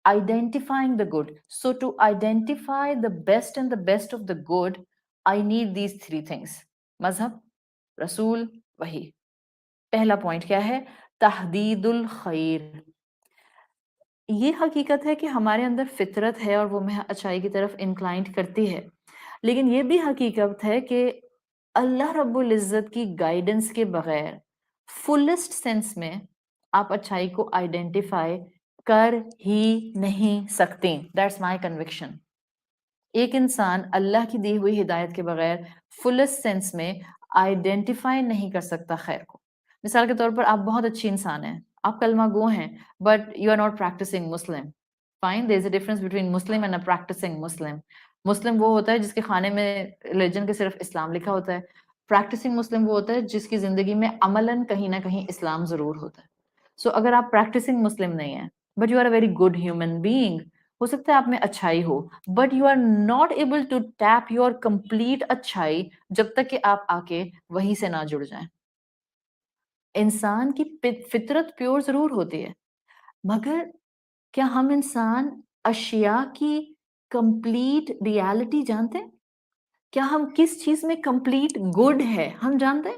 identifying the good. So to identify the best and the best of the good, I need these 3 things: مذہب، رسول، وحی۔ پہلا پوائنٹ کیا ہے؟ تحدید الخیر۔ یہ حقیقت ہے کہ ہمارے اندر فطرت ہے اور وہ ہمیں اچھائی کی طرف انکلائنڈ کرتی ہے، لیکن یہ بھی حقیقت ہے کہ اللہ رب العزت کی گائیڈنس کے بغیر فلسٹ سینس میں آپ اچھائی کو آئیڈینٹیفائی کر ہی نہیں سکتے۔ That's my conviction. ایک انسان اللہ کی دی ہوئی ہدایت کے بغیر فلسٹ سینس میں آئیڈینٹیفائی نہیں کر سکتا خیر کو۔ مثال کے طور پر آپ بہت اچھی انسان ہیں، آپ کلمہ گو ہیں، but you are not practising Muslim, fine, there is a difference between Muslim and a practising Muslim. مسلم وہ ہوتا ہے جس کے کھانے میں ریلیجن کے صرف اسلام لکھا ہوتا ہے، پریکٹسنگ مسلم وہ ہوتا ہے جس کی زندگی میں عملاً کہیں نہ کہیں اسلام ضرور ہوتا ہے۔ سو اگر آپ پریکٹسنگ مسلم نہیں ہیں but you are a very good human being, ہو سکتا ہے آپ میں اچھائی ہو but you are not able to tap your complete اچھائی جب تک کہ آپ آ کے وہی سے نہ جڑ جائیں۔ انسان کی فطرت پیور ضرور ہوتی ہے، مگر کیا ہم انسان اشیاء کی کمپلیٹ ریالٹی جانتے ہیں؟ کیا ہم کس چیز میں کمپلیٹ گڈ ہے ہم جانتے ہیں؟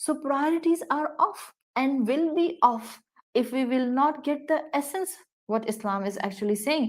So priorities are off and will be off if we will not get the essence what Islam is actually saying.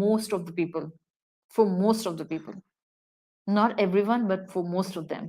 most of the people, not everyone but for most of them.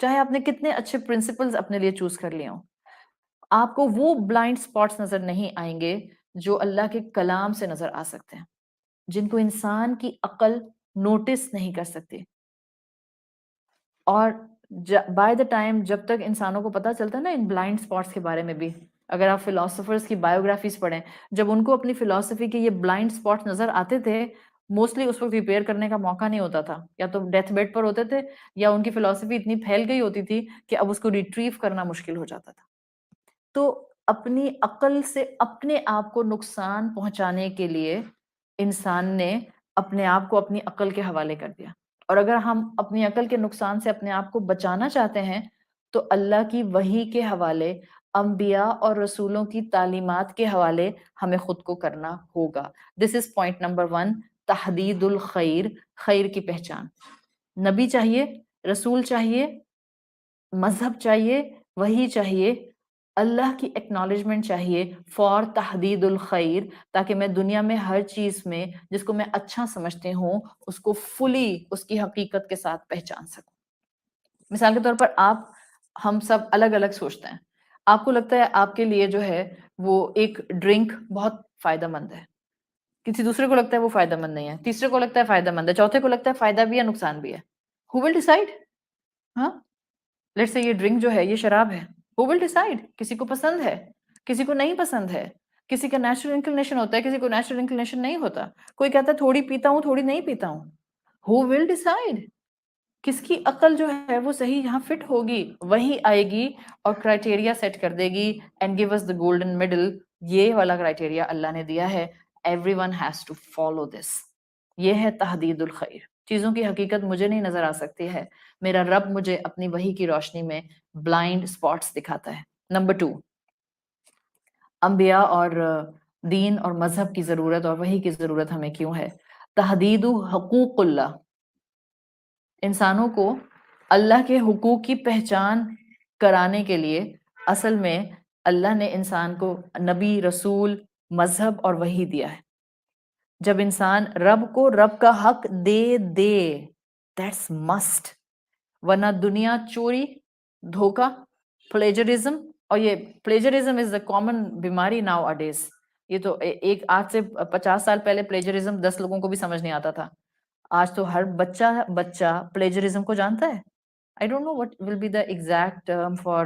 چاہے آپ نے کتنے اچھے principles اپنے لیے choose کر لیے ہوں، آپ کو وہ بلائنڈ اسپاٹس نظر نہیں آئیں گے جو اللہ کے کلام سے نظر آ سکتے ہیں، جن کو انسان کی عقل نوٹس نہیں کر سکتی. اور بائی دا ٹائم جب تک انسانوں کو پتا چلتا ہے نا ان بلائنڈ اسپاٹس کے بارے میں بھی، اگر آپ فلاسفرس کی بایوگرافیز پڑھیں، جب ان کو اپنی فلاسفی کے یہ بلائنڈ اسپاٹس نظر آتے تھے، موسٹلی اس وقت ریپیئر کرنے کا موقع نہیں ہوتا تھا، یا تو ڈیتھ بیڈ پر ہوتے تھے یا ان کی فلاسفی اتنی پھیل گئی ہوتی تھی کہ اب اس کو ریٹریو کرنا مشکل ہو جاتا تھا. تو اپنی عقل سے اپنے آپ کو نقصان پہنچانے کے لیے انسان نے اپنے آپ کو اپنی عقل کے حوالے کر دیا. اور اگر ہم اپنی عقل کے نقصان سے اپنے آپ کو بچانا چاہتے ہیں تو اللہ کی وحی کے حوالے، انبیاء اور رسولوں کی تعلیمات کے حوالے ہمیں خود کو کرنا ہوگا. دس از پوائنٹ نمبر 1، تحدید الخیر، خیر کی پہچان. نبی چاہیے، رسول چاہیے، مذہب چاہیے، وحی چاہیے، اللہ کی ایکنالجمنٹ چاہیے فار تحدید الخیر، تاکہ میں دنیا میں ہر چیز میں جس کو میں اچھا سمجھتے ہوں اس کو فلی اس کی حقیقت کے ساتھ پہچان سکوں. مثال کے طور پر ہم سب الگ الگ سوچتے ہیں. آپ کو لگتا ہے آپ کے لیے جو ہے وہ ایک ڈرنک بہت فائدہ مند ہے، کسی دوسرے کو لگتا ہے وہ فائدہ مند نہیں ہے، تیسرے کو لگتا ہے فائدہ مند ہے، چوتھے کو لگتا ہے فائدہ بھی ہے نقصان بھی ہے. ہو ول ڈیسائیڈ؟ ہاں، لیٹس سے یہ ڈرنک جو ہے یہ شراب ہے، who will decide؟ کسی کو پسند ہے، کسی کو نہیں پسند ہے، کسی کا نیچرل انکلینیشن ہوتا ہے، کسی کو نیچرل انکلینیشن نہیں ہوتا. کوئی کہتا ہے تھوڑی پیتا ہوں تھوڑی نہیں پیتا ہوں. who will decide؟ کس کی عقل جو ہے وہ صحیح یہاں فٹ ہوگی، وہی آئے گی اور کرائٹیریا سیٹ کر دے گی and give us the golden middle. یہ والا کرائٹیریا اللہ نے دیا ہے، everyone has to follow this. یہ ہے تحدید الخیر. چیزوں کی حقیقت مجھے نہیں نظر آ سکتی ہے، میرا رب مجھے اپنی وحی کی روشنی میں بلائنڈ اسپاٹس دکھاتا ہے. نمبر 2، انبیاء اور دین اور مذہب کی ضرورت اور وحی کی ضرورت ہمیں کیوں ہے؟ تحدید حقوق اللہ. انسانوں کو اللہ کے حقوق کی پہچان کرانے کے لیے اصل میں اللہ نے انسان کو نبی، رسول، مذہب اور وحی دیا ہے. جب انسان رب کو رب کا حق دے دیٹس مسٹ. ورنہ دنیا چوری، دھوکا، پلیجرزم، اور یہ پلیجرزم از دا کامن بیماری ناؤ اڈیز. یہ تو ایک آج سے 50 سال پہلے پلیجرزم 10 لوگوں کو بھی سمجھ نہیں آتا تھا. آج تو ہر بچہ پلیجرزم کو جانتا ہے. I don't know what will be the exact term for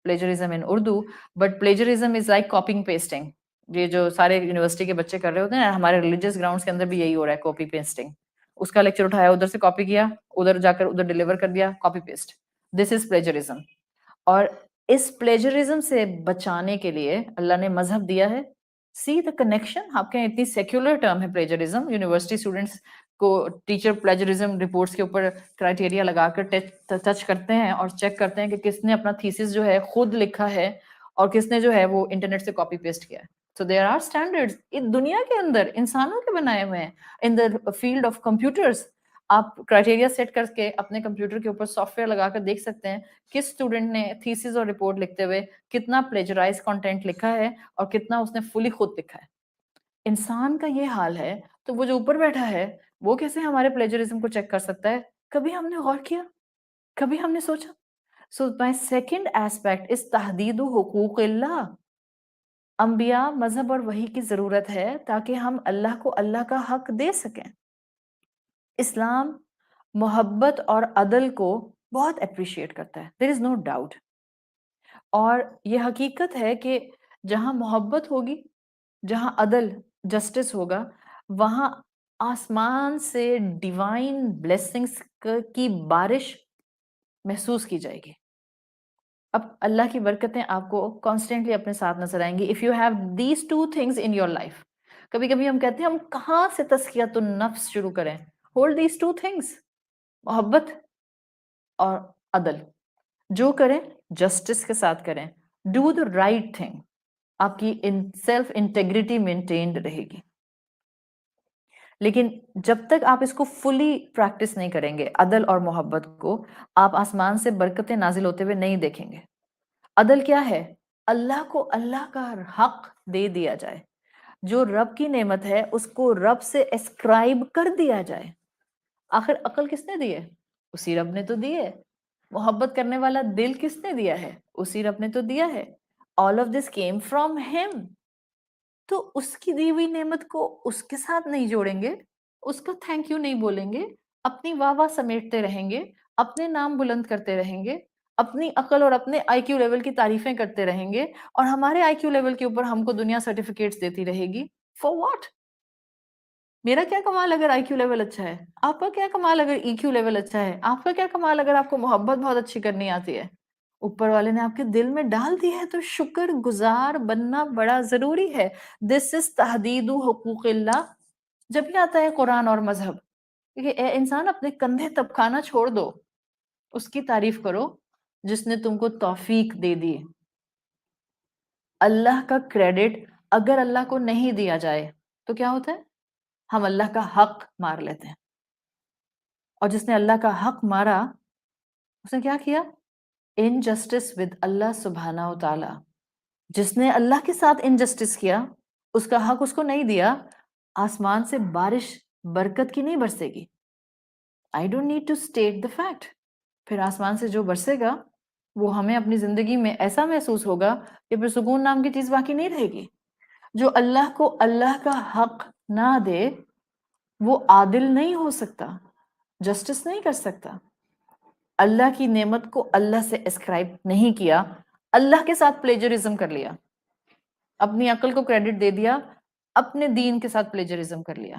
plagiarism in Urdu, but plagiarism is like copying pasting. یہ جو سارے یونیورسٹی کے بچے کر رہے ہوتے ہیں، ہمارے ریلیجیس گراؤنڈس کے اندر بھی یہی ہو رہا ہے، کاپی پیسٹنگ. اس کا لیکچر اٹھایا، ادھر سے کاپی کیا، ادھر جا کر ادھر ڈیلیور کر دیا، کاپی پیسٹ. دس از پلیجرزم. اور اس پلیجرزم سے بچانے کے لیے اللہ نے مذہب دیا ہے. سی دا کنیکشن. آپ کے اتنی سیکولر ٹرم ہے پلیجرزم. یونیورسٹی اسٹوڈنٹس کو ٹیچر پلیجرزم رپورٹس کے اوپر کرائٹیریا لگا کر ٹچ کرتے ہیں اور چیک کرتے ہیں کہ کس نے اپنا تھیسس جو ہے خود لکھا ہے اور کس نے جو ہے وہ انٹرنیٹ سے کاپی پیسٹ کیا ہے. So there are standards ان دنیا کے اندر انسانوں کے بنائے ہوئے ہیں. ان دا فیلڈ آف کمپیوٹرز آپ کرائٹیریا سیٹ کر کے اپنے کمپیوٹر کے اوپر سافٹ ویئر لگا کر دیکھ سکتے ہیں کس اسٹوڈنٹ نے تھیسس اور رپورٹ لکھتے ہوئے کتنا پلیجرائز کنٹینٹ لکھا ہے اور کتنا اس نے فلی خود لکھا ہے. انسان کا یہ حال ہے تو وہ جو اوپر بیٹھا ہے وہ کیسے ہمارے پلیجرزم کو چیک کر سکتا ہے؟ کبھی ہم نے غور کیا؟ کبھی ہم نے سوچا؟ سو مائی سیکنڈ ایسپیکٹ از تحدید حقوق اللہ. انبیاء، مذہب اور وحی کی ضرورت ہے تاکہ ہم اللہ کو اللہ کا حق دے سکیں. اسلام محبت اور عدل کو بہت اپریشیٹ کرتا ہے، دیر از نو ڈاؤٹ. اور یہ حقیقت ہے کہ جہاں محبت ہوگی، جہاں عدل، جسٹس ہوگا، وہاں آسمان سے ڈیوائن بلیسنگز کی بارش محسوس کی جائے گی. اب اللہ کی برکتیں آپ کو کانسٹینٹلی اپنے ساتھ نظر آئیں گی. If you have these two things in your life. کبھی کبھی ہم کہتے ہیں ہم کہاں سے تزکیۃ النفس شروع کریں. ہولڈ دیز ٹو تھنگز، محبت اور عدل. جو کریں جسٹس کے ساتھ کریں، ڈو دا رائٹ تھنگ. آپ کی سیلف انٹیگریٹی مینٹینڈ رہے گی. لیکن جب تک آپ اس کو فلی پریکٹس نہیں کریں گے عدل اور محبت کو، آپ آسمان سے برکتیں نازل ہوتے ہوئے نہیں دیکھیں گے. عدل کیا ہے؟ اللہ کو اللہ کا حق دے دیا جائے. جو رب کی نعمت ہے اس کو رب سے اسکرائب کر دیا جائے. آخر عقل کس نے دی ہے؟ اسی رب نے تو دی ہے. محبت کرنے والا دل کس نے دیا ہے؟ اسی رب نے تو دیا ہے. All of this came from him. تو اس کی دی ہوئی نعمت کو اس کے ساتھ نہیں جوڑیں گے، اس کا تھینک یو نہیں بولیں گے، اپنی واہ واہ سمیٹتے رہیں گے، اپنے نام بلند کرتے رہیں گے، اپنی عقل اور اپنے آئی کیو لیول کی تعریفیں کرتے رہیں گے، اور ہمارے آئی کیو لیول کے اوپر ہم کو دنیا سرٹیفکیٹس دیتی رہے گی. For what? میرا کیا کمال اگر آئی کیو لیول اچھا ہے؟ آپ کا کیا کمال اگر ای کیو لیول اچھا ہے؟ آپ کا کیا کمال اگر آپ کو محبت بہت اچھی کرنی آتی ہے؟ اوپر والے نے آپ کے دل میں ڈال دی ہے تو شکر گزار بننا بڑا ضروری ہے. دس از تحدید حقوق اللہ. جب بھی آتا ہے قرآن اور مذہب کہ اے انسان اپنے کندھے تبکانا چھوڑ دو، اس کی تعریف کرو جس نے تم کو توفیق دے دی. اللہ کا کریڈٹ اگر اللہ کو نہیں دیا جائے تو کیا ہوتا ہے؟ ہم اللہ کا حق مار لیتے ہیں. اور جس نے اللہ کا حق مارا اس نے کیا کیا؟ انجسٹس ود اللہ سبحانہ و تعالی. جس نے اللہ کے ساتھ انجسٹس کیا، اس کا حق اس کو نہیں دیا، آسمان سے بارش برکت کی نہیں برسے گی. I don't need to state the fact. پھر آسمان سے جو برسے گا وہ ہمیں اپنی زندگی میں ایسا محسوس ہوگا کہ پھر سکون نام کی چیز باقی نہیں رہے گی. جو اللہ کو اللہ کا حق نہ دے وہ عادل نہیں ہو سکتا، جسٹس نہیں کر سکتا. اللہ کی نعمت کو اللہ سے اسکرائب نہیں کیا، اللہ کے ساتھ پلیجرزم کر لیا، اپنی عقل کو کریڈٹ دے دیا، اپنے دین کے ساتھ پلیجرزم کر لیا.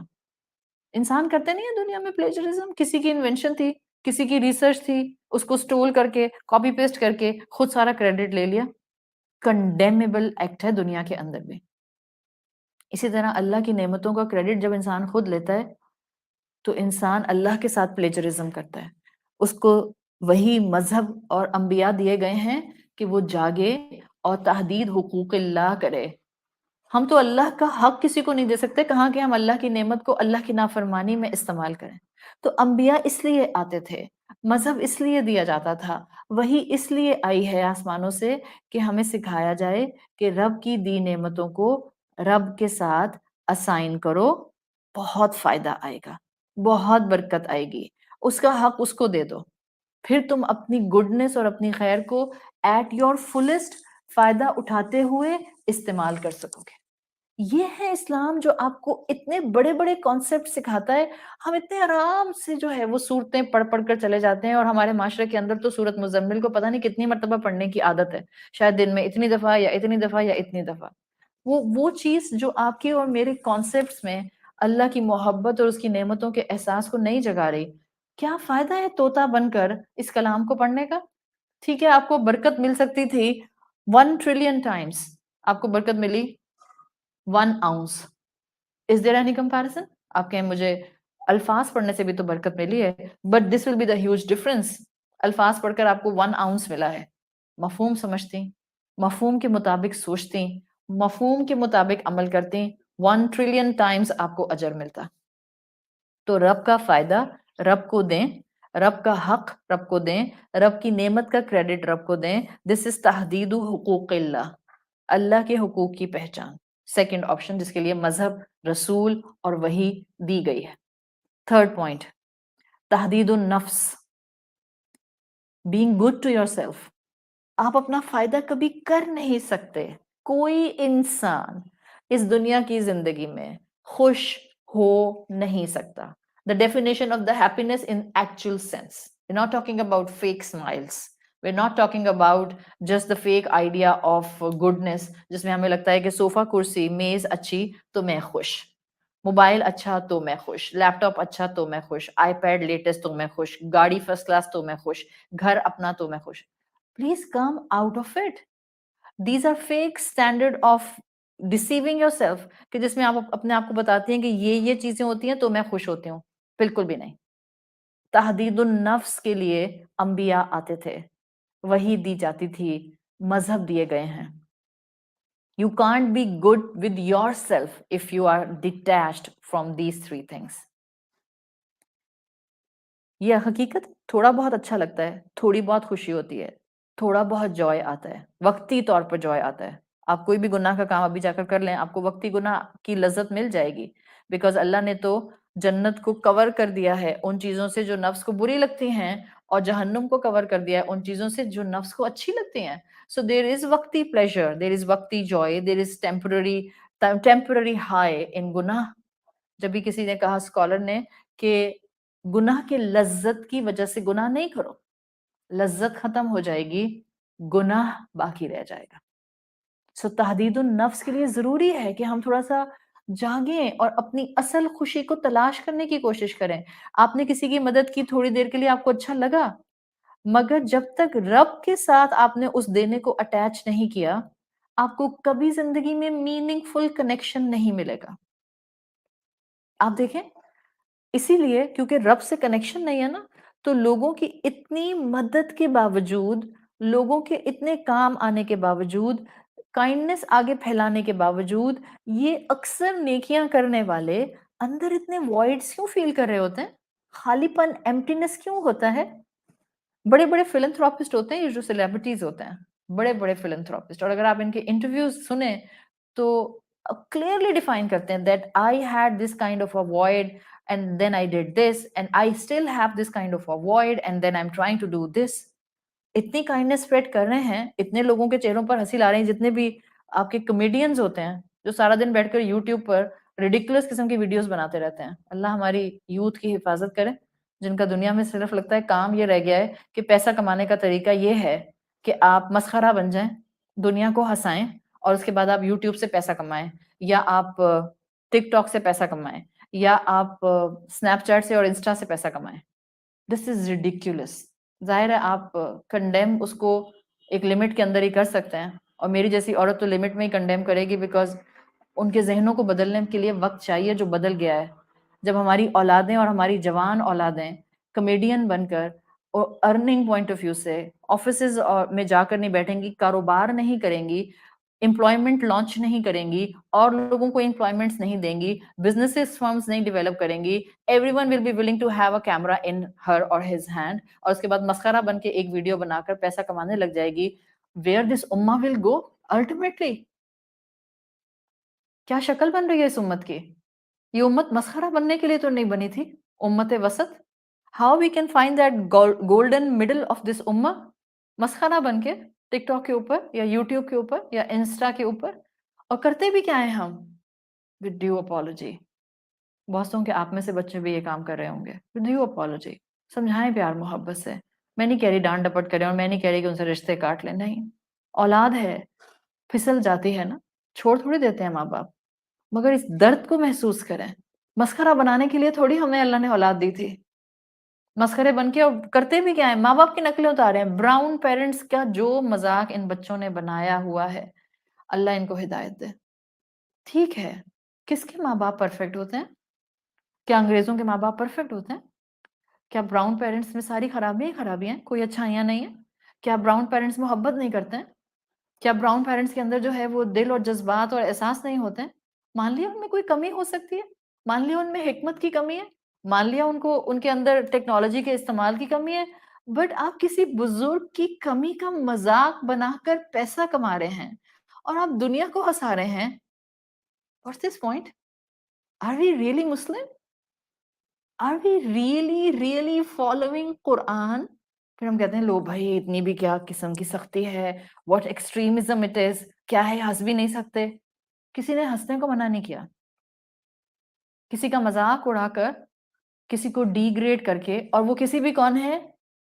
انسان کرتے نہیں ہیں دنیا میں پلیجرزم. کسی کی انوینشن تھی، کسی کی ریسرچ تھی، اس کو سٹول کر کے کاپی پیسٹ کر کے خود سارا کریڈٹ لے لیا. کنڈیمیبل ایکٹ ہے دنیا کے اندر بھی. اسی طرح اللہ کی نعمتوں کا کریڈٹ جب انسان خود لیتا ہے تو انسان اللہ کے ساتھ پلیجرزم کرتا ہے. اس کو وہی مذہب اور انبیاء دیے گئے ہیں کہ وہ جاگے اور تحدید حقوق اللہ کرے. ہم تو اللہ کا حق کسی کو نہیں دے سکتے، کہاں کہ ہم اللہ کی نعمت کو اللہ کی نافرمانی میں استعمال کریں. تو انبیاء اس لیے آتے تھے، مذہب اس لیے دیا جاتا تھا، وہی اس لیے آئی ہے آسمانوں سے کہ ہمیں سکھایا جائے کہ رب کی دی نعمتوں کو رب کے ساتھ اسائن کرو، بہت فائدہ آئے گا، بہت برکت آئے گی. اس کا حق اس کو دے دو، پھر تم اپنی گڈنس اور اپنی خیر کو ایٹ یور فلسٹ فائدہ اٹھاتے ہوئے استعمال کر سکو گے. یہ ہے اسلام جو آپ کو اتنے بڑے بڑے کانسیپٹ سکھاتا ہے. ہم اتنے آرام سے جو ہے وہ صورتیں پڑھ پڑھ کر چلے جاتے ہیں، اور ہمارے معاشرے کے اندر تو سورت مزمل کو پتہ نہیں کتنی مرتبہ پڑھنے کی عادت ہے، شاید دن میں اتنی دفعہ یا اتنی دفعہ یا اتنی دفعہ. وہ چیز جو آپ کے اور میرے کانسیپٹس میں اللہ کی محبت اور اس کی نعمتوں کے احساس کو نہیں جگا رہی. کیا فائدہ ہے طوطا بن کر اس کلام کو پڑھنے کا؟ ٹھیک ہے آپ کو برکت مل سکتی تھی 1 ٹریلین ٹائمز، آپ کو برکت ملی 1 ounce. Is there any comparison? آپ کہیں مجھے الفاظ پڑھنے سے بھی تو برکت ملی ہے، but this will be the huge difference. الفاظ پڑھ کر آپ کو 1 ounce ملا ہے. مفہوم سمجھتی، مفہوم کے مطابق سوچتی، مفہوم کے مطابق عمل کرتی، 1 ٹریلین ٹائمز آپ کو اجر ملتا. تو رب کا فائدہ رب کو دیں، رب کا حق رب کو دیں، رب کی نعمت کا کریڈٹ رب کو دیں. دس از تحدید حقوق اللہ، اللہ کے حقوق کی پہچان. سیکنڈ آپشن جس کے لیے مذہب، رسول اور وحی دی گئی ہے. تھرڈ پوائنٹ، تحدید النفس، being good to yourself. آپ اپنا فائدہ کبھی کر نہیں سکتے. کوئی انسان اس دنیا کی زندگی میں خوش ہو نہیں سکتا. The definition of the happiness in actual sense. We're not talking about fake smiles. We're not talking about just the fake idea of goodness جس میں ہمیں لگتا ہے کہ صوفہ کرسی میز اچھی تو میں خوش، موبائل اچھا تو میں خوش، لیپ ٹاپ اچھا تو میں خوش، آئی پیڈ لیٹسٹ تو میں خوش، گاڑی فرسٹ کلاس تو میں خوش، گھر اپنا تو میں خوش. Please come out of it. These are fake standard of deceiving yourself کہ جس میں آپ اپنے آپ کو بتاتے ہیں کہ یہ چیزیں ہوتی ہیں تو میں خوش ہوتی ہوں. بالکل بھی نہیں. تحدید النفس کے لیے انبیاء آتے تھے، وحی دی جاتی تھی، مذہب دیے گئے ہیں. You can't be good with yourself if you are detached from these 3 things. یہ حقیقت تھوڑا بہت اچھا لگتا ہے، تھوڑی بہت خوشی ہوتی ہے، تھوڑا بہت جوائے آتا ہے، وقتی طور پر جوائے آتا ہے. آپ کوئی بھی گناہ کا کام ابھی جا کر لیں، آپ کو وقتی گناہ کی لذت مل جائے گی، بیکاز اللہ نے تو جنت کو کور کر دیا ہے ان چیزوں سے جو نفس کو بری لگتی ہیں، اور جہنم کو کور کر دیا ہے ان چیزوں سے جو نفس کو اچھی لگتی ہیں. So there is وقتی pleasure, there is وقتی joy, there is temporary high in گناہ. جب بھی کسی نے کہا اسکالر نے کہ گناہ کے لذت کی وجہ سے گناہ نہیں کرو، لذت ختم ہو جائے گی، گناہ باقی رہ جائے گا. سو تحدید النفس کے لیے ضروری ہے کہ ہم تھوڑا سا جاگیں اور اپنی اصل خوشی کو تلاش کرنے کی کوشش کریں. آپ نے کسی کی مدد کی، تھوڑی دیر کے لیے آپ کو اچھا لگا، مگر جب تک رب کے ساتھ آپ نے اس دینے کو اٹیچ نہیں کیا، آپ کو کبھی زندگی میں میننگ فل کنیکشن نہیں ملے گا. آپ دیکھیں، اسی لیے کیونکہ رب سے کنیکشن نہیں ہے نا، تو لوگوں کی اتنی مدد کے باوجود، لوگوں کے اتنے کام آنے کے باوجود، کائنڈنس آگے پھیلانے کے باوجود، یہ اکثر نیکیاں کرنے والے اندر اتنے وائڈز کیوں فیل کر رہے ہوتے ہیں؟ خالی پن، ایمٹینس کیوں ہوتا ہے؟ بڑے بڑے فلنتھراپسٹ ہوتے ہیں، یہ جو سیلیبریٹیز ہوتے ہیں، بڑے بڑے فلنتھراپسٹ، اور اگر آپ ان کے انٹرویوز سنیں تو کلیئرلی ڈیفائن کرتے ہیں that I had this kind of a void and then I did this and I still have this kind of a void and then I'm trying to do this. اتنی kindness spread کر رہے ہیں، اتنے لوگوں کے چہروں پر ہنسی لا رہے ہیں، جتنے بھی آپ کے کمیڈینز ہوتے ہیں جو سارا دن بیٹھ کر یوٹیوب پر ریڈیکولس قسم کی ویڈیوز بناتے رہتے ہیں. اللہ ہماری یوتھ کی حفاظت کرے، جن کا دنیا میں صرف لگتا ہے کام یہ رہ گیا ہے کہ پیسہ کمانے کا طریقہ یہ ہے کہ آپ مسخرہ بن جائیں، دنیا کو ہنسائیں، اور اس کے بعد آپ یوٹیوب سے پیسہ کمائیں، یا آپ ٹک ٹاک سے پیسہ کمائیں، یا آپ اسنیپ چیٹ سے اور انسٹا سے پیسہ کمائیں. دس از ریڈیکولس. ظاہر ہے آپ کنڈیم اس کو ایک لمٹ کے اندر ہی کر سکتے ہیں، اور میری جیسی عورت تو لمٹ میں ہی کنڈیم کرے گی، بیکاز ان کے ذہنوں کو بدلنے کے لیے وقت چاہیے جو بدل گیا ہے. جب ہماری اولادیں اور ہماری جوان اولادیں کمیڈین بن کر اور ارننگ پوائنٹ آف ویو سے آفیسز میں جا کر نہیں بیٹھیں گی، کاروبار نہیں کریں گی، امپلائمنٹ لانچ نہیں کریں گی، اور لوگوں کو امپلائمنٹس نہیں دیں گی، بزنسز فرمز نہیں ڈیولپ کریں گی، everyone will be willing to have a camera in her or his hand, اور اس کے بعد مسخرہ بن کے ایک ویڈیو بنا کر پیسہ کمانے لگ جائے گی. ویئر دس امہ ول گو الٹیمیٹلی؟ کیا شکل بن رہی ہے اس امت کی؟ یہ امت مسخرہ بننے کے لیے تو نہیں بنی تھی، امت وسط. How we can find that golden middle of this امہ؟ مسخرہ بن کے ٹک ٹاک کے اوپر یا یوٹیوب کے اوپر یا انسٹا کے اوپر. اور کرتے بھی کیا ہیں ہم؟ With due apology. بہتوں کے آپ میں سے بچے بھی یہ کام کر رہے ہوں گے. ود ڈیو اپالوجی سمجھائیں پیار محبت سے. میں نہیں کہہ رہی ڈانٹ ڈپٹ کریں، اور میں نہیں کہہ رہی کہ ان سے رشتے کاٹ لیں، نہیں. اولاد ہے، پھسل جاتی ہے نا، چھوڑ تھوڑی دیتے ہیں ماں باپ، مگر اس درد کو محسوس کریں. مسخرہ بنانے کے لیے تھوڑی ہمیں اللہ نے اولاد دی تھی. مسخرے بن کے اور کرتے بھی کیا ہیں؟ ماں باپ کی نقلیں اتارے ہیں. براؤن پیرنٹس کا جو مذاق ان بچوں نے بنایا ہوا ہے، اللہ ان کو ہدایت دے. ٹھیک ہے، کس کے ماں باپ پرفیکٹ ہوتے ہیں؟ کیا انگریزوں کے ماں باپ پرفیکٹ ہوتے ہیں؟ کیا براؤن پیرنٹس میں ساری خرابیاں خرابیاں ہیں، کوئی اچھائیاں نہیں ہیں؟ کیا براؤن پیرنٹس محبت نہیں کرتے ہیں؟ کیا براؤن پیرنٹس کے اندر جو ہے وہ دل اور جذبات اور احساس نہیں ہوتے ہیں؟ مان لیا ان میں کوئی کمی ہو سکتی ہے، مان لیا ان میں حکمت کی کمی ہے، مان لیا ان کے اندر ٹیکنالوجی کے استعمال کی کمی ہے، بٹ آپ کسی بزرگ کی کمی کا مذاق بنا کر پیسہ کما رہے ہیں اور آپ دنیا کو ہنسا رہے ہیں. What's this point? Are we really Muslim? Are we really following Quran? پھر ہم کہتے ہیں لو بھائی اتنی بھی کیا قسم کی سختی ہے، what extremism it is، کیا ہے، ہنس بھی نہیں سکتے. کسی نے ہنسنے کو منع نہیں کیا. کسی کا مذاق اڑا کر، کسی کو ڈی گریڈ کر کے، اور وہ کسی بھی کون ہے؟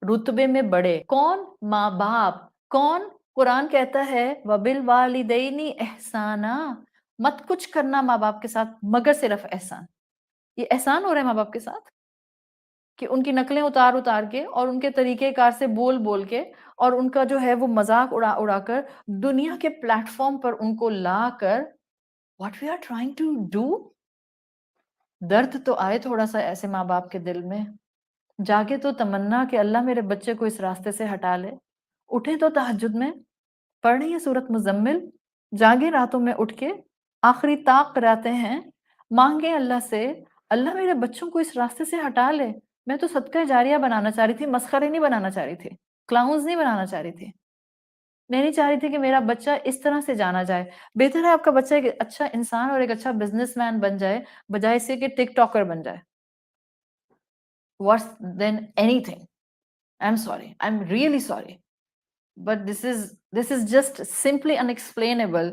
رتبے میں بڑے. کون؟ ماں باپ. کون؟ قرآن کہتا ہے وَبِالْوَالِدَيْنِ إِحْسَانًا، مت کچھ کرنا ماں باپ کے ساتھ مگر صرف احسان. یہ احسان ہو رہا ہے ماں باپ کے ساتھ کہ ان کی نقلیں اتار اتار کے اور ان کے طریقہ کار سے بول بول کے اور ان کا جو ہے وہ مذاق اڑا اڑا کر دنیا کے پلیٹ فارم پر ان کو لا کر what we are trying to do. درد تو آئے تھوڑا سا ایسے ماں باپ کے دل میں، جاگے تو تمنا کہ اللہ میرے بچے کو اس راستے سے ہٹا لے. اٹھے تو تہجد میں پڑھ رہی ہے سورۃ مزمل، جاگے راتوں میں اٹھ کے آخری طاق کراتے ہیں، مانگے اللہ سے اللہ میرے بچوں کو اس راستے سے ہٹا لے. میں تو صدقہ جاریہ بنانا چاہ رہی تھی، مسخرے نہیں بنانا چاہ رہی تھی، کلاؤنز نہیں بنانا چاہ رہی تھی. میں نہیں چاہ رہی تھی کہ میرا بچہ اس طرح سے جانا جائے. بہتر ہے آپ کا بچہ ایک اچھا انسان اور ایک اچھا بزنس مین بن جائے بجائے سے کہ ٹک ٹاکر بن جائے. Worse than anything. I'm sorry. I'm really sorry. But this is just simply unexplainable.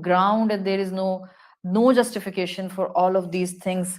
ground and there is no justification for all of these things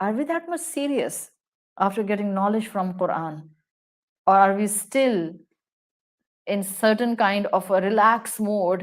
Are we that much serious after getting knowledge from Quran? Or are we still in certain kind of a relaxed mode?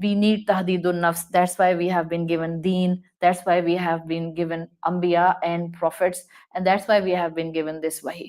We need tahdidun nafs. That's why we have been given deen. That's why we have been given anbiya and prophets. And that's why we have been given this wahi.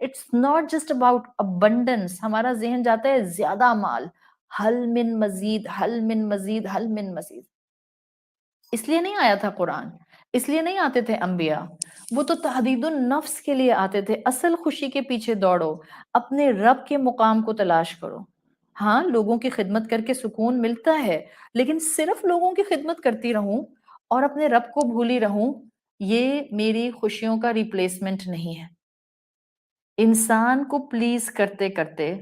It's not just about abundance. ہمارا ذہن جاتا ہے زیادہ مال، حل من مزید، حل من مزید، حل من مزید. اس لیے نہیں آیا تھا قرآن، اس لیے نہیں آتے تھے انبیاء. وہ تو تحدید النفس کے لیے آتے تھے. اصل خوشی کے پیچھے دوڑو، اپنے رب کے مقام کو تلاش کرو. ہاں لوگوں کی خدمت کر کے سکون ملتا ہے، لیکن صرف لوگوں کی خدمت کرتی رہوں اور اپنے رب کو بھولی رہوں، یہ میری خوشیوں کا ریپلیسمنٹ نہیں ہے. انسان کو پلیز کرتے کرتے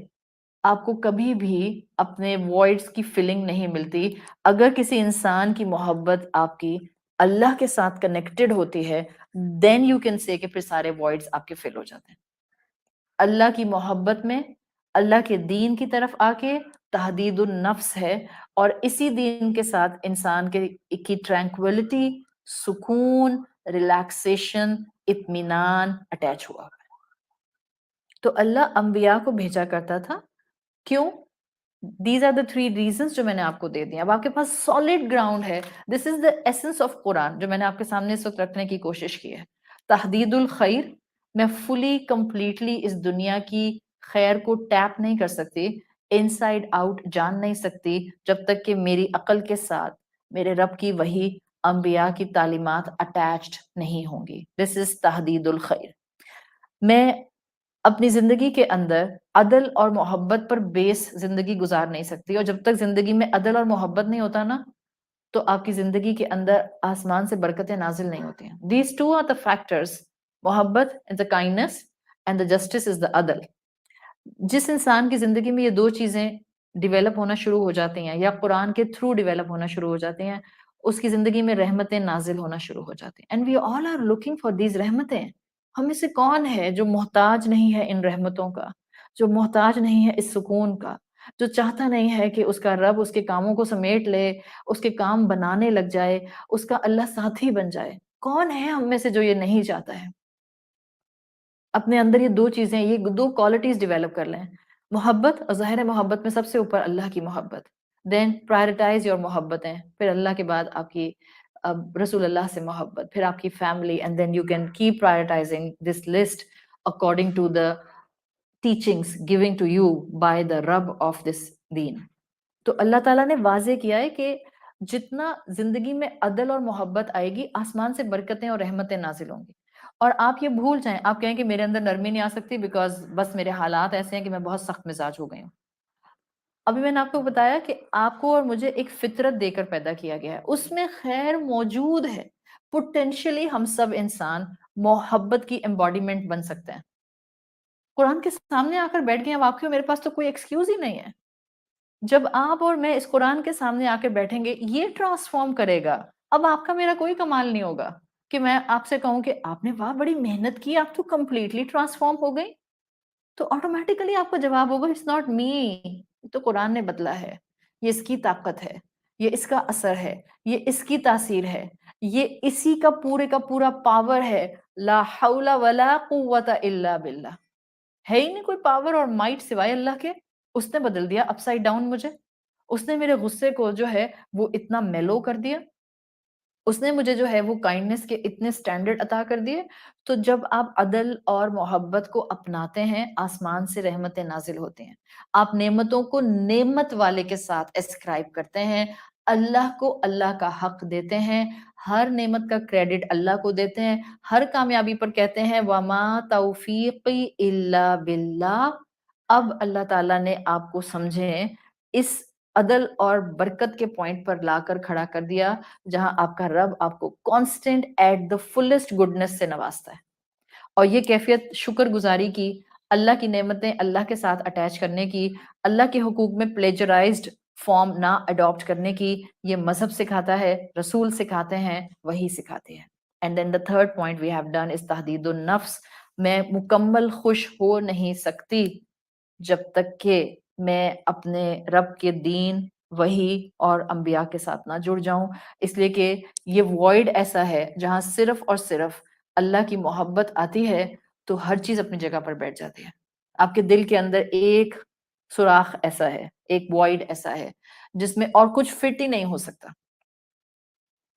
آپ کو کبھی بھی اپنے وائڈز کی فیلنگ نہیں ملتی. اگر کسی انسان کی محبت آپ کی اللہ کے ساتھ کنیکٹڈ ہوتی ہے دین یو کین سے کہ پھر سارے وائڈز آپ کے فل ہو جاتے ہیں. اللہ کی محبت میں اللہ کے دین کی طرف آ کے تحدید النفس ہے، اور اسی دین کے ساتھ انسان کی ٹرینکویلٹی، سکون، ریلیکسیشن، اطمینان اٹیچ ہوا. تو اللہ انبیاء کو بھیجا کرتا تھا. کیوں؟ دیز آر دا 3 ریزنس جو میں نے آپ کو دے دیا. اب آپ کے پاس سالڈ گراؤنڈ ہے. دس از دا ایسنس آف قرآن جو میں نے آپ کے سامنے اس وقت رکھنے کی کوشش کی ہے. تحدید الخیر، میں فلی کمپلیٹلی اس دنیا کی خیر کو ٹیپ نہیں کر سکتی، ان سائڈ آؤٹ جان نہیں سکتی جب تک کہ میری عقل کے ساتھ میرے رب کی وحی، انبیاء کی تعلیمات اٹیچڈ نہیں ہوں گی. دس از تحدید الخیر. میں اپنی زندگی کے اندر عدل اور محبت پر بیس زندگی گزار نہیں سکتی، اور جب تک زندگی میں عدل اور محبت نہیں ہوتا نا تو آپ کی زندگی کے اندر آسمان سے برکتیں نازل نہیں ہوتی ہیں. These two are the factors, محبت and the kindness and the justice is the عدل. جس انسان کی زندگی میں یہ 2 چیزیں ڈیولپ ہونا شروع ہو جاتی ہیں یا قرآن کے تھرو ڈیولپ ہونا شروع ہو جاتی ہیں، اس کی زندگی میں رحمتیں نازل ہونا شروع ہو جاتی ہیں. And we all are looking for these رحمتیں. ہم میں سے کون ہے جو محتاج نہیں ہے ان رحمتوں کا، جو محتاج نہیں ہے اس سکون کا، جو چاہتا نہیں ہے کہ اس کا رب اس کے کاموں کو سمیٹ لے، اس کے کام بنانے لگ جائے، اس کا اللہ ساتھی بن جائے؟ کون ہے ہم میں سے جو یہ نہیں چاہتا ہے؟ اپنے اندر یہ 2 چیزیں، یہ 2 کوالٹیز ڈیولپ کر لیں. محبت، اور ظاہر محبت میں سب سے اوپر اللہ کی محبت. دین پرائرٹائز یور محبتیں، پھر اللہ کے بعد آپ کی رسول اللہ سے محبت، پھر آپ کی family, and then you can keep prioritising this list according to the teachings giving to you by the Rabb of this deen. تو اللہ تعالیٰ نے واضح کیا ہے کہ جتنا زندگی میں عدل اور محبت آئے گی، آسمان سے برکتیں اور رحمتیں نازل ہوں گی. اور آپ یہ بھول جائیں، آپ کہیں کہ میرے اندر نرمی نہیں آ سکتی بیکاز بس میرے حالات ایسے ہیں کہ میں بہت سخت مزاج ہو گئی ہوں. ابھی میں نے آپ کو بتایا کہ آپ کو اور مجھے ایک فطرت دے کر پیدا کیا گیا ہے، اس میں خیر موجود ہے. پوٹینشلی ہم سب انسان محبت کی ایمباڈیمنٹ بن سکتے ہیں. قرآن کے سامنے آ کر بیٹھ گئے ہیں آپ کے، میرے پاس تو کوئی ایکسکیوز ہی نہیں ہے. جب آپ اور میں اس قرآن کے سامنے آ کے بیٹھیں گے یہ ٹرانسفارم کرے گا. اب آپ کا میرا کوئی کمال نہیں ہوگا کہ میں آپ سے کہوں کہ آپ نے واہ بڑی محنت کی، آپ تو کمپلیٹلی ٹرانسفارم ہو گئی. تو آٹومیٹیکلی آپ کو جواب ہوگا اٹس ناٹ می، تو قرآن نے بدلا ہے، یہ اس کی طاقت ہے، یہ اس کا اثر ہے، یہ اس کی تاثیر ہے، یہ اسی کا پورے کا پورا پاور ہے. لا حول ولا قوت الا باللہ. ہے ہی نہیں کوئی پاور اور مائٹ سوائے اللہ کے. اس نے بدل دیا اپ سائڈ ڈاؤن مجھے. اس نے میرے غصے کو جو ہے وہ اتنا میلو کر دیا. اس نے مجھے جو ہے وہ کائنڈنس کے اتنے سٹینڈرڈ عطا کر دیے. تو جب آپ عدل اور محبت کو اپناتے ہیں آسمان سے رحمتیں نازل ہوتی ہیں. آپ نعمتوں کو نعمت والے کے ساتھ اسکرائب کرتے ہیں، اللہ کو اللہ کا حق دیتے ہیں، ہر نعمت کا کریڈٹ اللہ کو دیتے ہیں، ہر کامیابی پر کہتے ہیں وَمَا تَوْفِيقِي إِلَّا بِاللَّهِ. اب اللہ تعالیٰ نے آپ کو سمجھیں اس عدل اور برکت کے پوائنٹ پر لا کر کھڑا کر دیا جہاں آپ کا رب آپ کو constant at the fullest goodness سے نوازتا ہے. اور یہ کیفیت شکر گزاری کی، اللہ کی نعمتیں اللہ کے ساتھ اٹیچ کرنے کی، اللہ کے حقوق میں پلیجرائزڈ فارم نہ اڈاپٹ کرنے کی، یہ مذہب سکھاتا ہے، رسول سکھاتے ہیں، وہی سکھاتے ہیں. And then the third point we have done is تحدید النفس. میں مکمل خوش ہو نہیں سکتی جب تک کہ میں اپنے رب کے دین، وحی اور انبیاء کے ساتھ نہ جڑ جاؤں. اس لیے کہ یہ وائڈ ایسا ہے جہاں صرف اور صرف اللہ کی محبت آتی ہے تو ہر چیز اپنی جگہ پر بیٹھ جاتی ہے. آپ کے دل کے اندر ایک سوراخ ایسا ہے، ایک وائڈ ایسا ہے جس میں اور کچھ فٹ ہی نہیں ہو سکتا.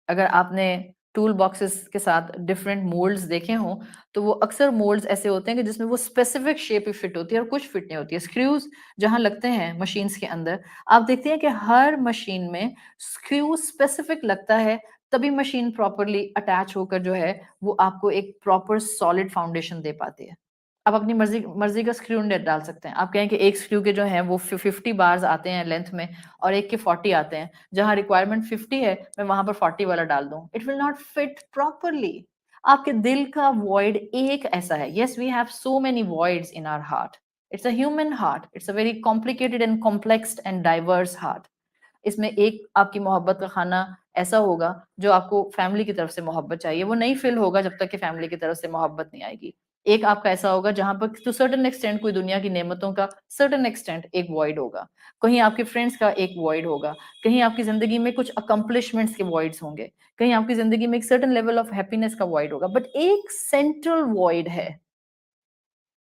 اگر آپ نے ٹول باکسز کے ساتھ ڈفرینٹ مولڈز دیکھے ہوں تو وہ اکثر مولڈز ایسے ہوتے ہیں کہ جس میں وہ اسپیسیفک شیپ ہی فٹ ہوتی ہے اور کچھ فٹ نہیں ہوتی ہے. اسکریوز جہاں لگتے ہیں مشینز کے اندر آپ دیکھتے ہیں کہ ہر مشین میں اسکریو اسپیسیفک لگتا ہے تبھی مشین پراپرلی اٹیچ ہو کر جو ہے وہ آپ کو ایک پراپر سالڈ فاؤنڈیشن دے پاتی ہے. آپ اپنی مرضی کا اسکریو ڈال سکتے ہیں. آپ کہیں کہ ایک اسکریو کے جو ہیں وہ 50 بارز آتے ہیں لینتھ میں اور ایک کے 40 آتے ہیں, جہاں ریکوائرمنٹ 50 ہے میں وہاں پر 40 والا ڈال دوں, it will not fit properly. آپ کے دل کا وائڈ ایک ایسا ہے. Yes we have so many voids in our heart. It's a human heart, it's a very complicated and complex and diverse heart. اس میں ایک آپ کی محبت کا کھانا ایسا ہوگا جو آپ کو فیملی کی طرف سے محبت چاہیے, وہ نہیں فل ہوگا جب تک کہ فیملی کی طرف سے محبت نہیں آئے گی. ایک آپ کا ایسا ہوگا جہاں پر ٹو سرٹن ایکسٹینٹ کوئی دنیا کی نعمتوں کا سرٹن ایکسٹینٹ ایک وائڈ ہوگا, کہیں آپ کے فرینڈس کا ایک وائڈ ہوگا, کہیں آپ کی زندگی میں کچھ اکمپلشمنٹس کے وائڈس ہوں گے, کہیں آپ کی زندگی میں ایک سرٹن لیول آف ہیپینس کا وائڈ ہوگا, بٹ ایک سینٹرل وائڈ ہے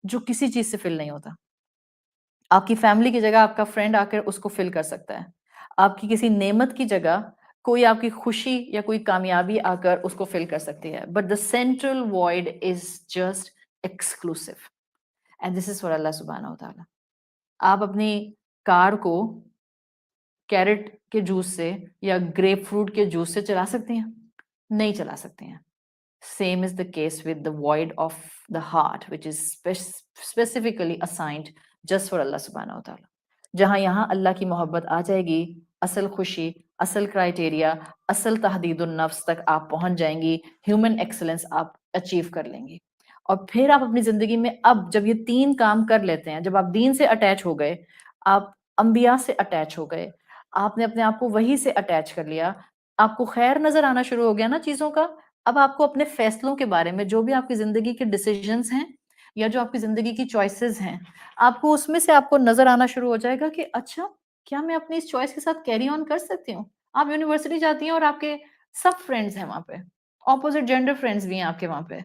جو کسی چیز سے فل نہیں ہوتا. آپ کی فیملی کی جگہ آپ کا فرینڈ آ کر اس کو فل کر سکتا ہے. آپ کی کسی نعمت کی جگہ کوئی آپ کی خوشی یا کوئی کامیابی آ کر اس کو فل کر سکتی ہے. But the central void is just exclusive and this is for اللہ سبحانہ وتعالی. آپ اپنی کار کو کیرٹ کے جوس سے یا گریپ فروٹ کے جوس سے چلا سکتے ہیں؟ نہیں چلا سکتے ہیں. Same is the case with the void of the heart, which is specifically assigned just for Allah subhanahu wa ta'ala. جہاں یہاں اللہ کی محبت آ جائے گی, اصل خوشی, اصل کرائٹیریا, اصل تحدید النفس تک آپ پہنچ جائیں گی, ہیومن ایکسلنس آپ اچیو کر لیں گی. اور پھر آپ اپنی زندگی میں اب جب یہ 3 کام کر لیتے ہیں, جب آپ دین سے اٹیچ ہو گئے, آپ انبیاء سے اٹیچ ہو گئے, آپ نے اپنے آپ کو وحی سے اٹیچ کر لیا, آپ کو خیر نظر آنا شروع ہو گیا نا چیزوں کا, اب آپ کو اپنے فیصلوں کے بارے میں جو بھی آپ کی زندگی کے ڈیسیژنز ہیں یا جو آپ کی زندگی کی چوائسیز ہیں, آپ کو اس میں سے آپ کو نظر آنا شروع ہو جائے گا کہ اچھا کیا میں اپنی اس چوائس کے ساتھ کیری آن کر سکتی ہوں. آپ یونیورسٹی جاتی ہیں اور آپ کے سب فرینڈز ہیں وہاں پہ, اپوزٹ جینڈر فرینڈز بھی ہیں آپ کے وہاں پہ.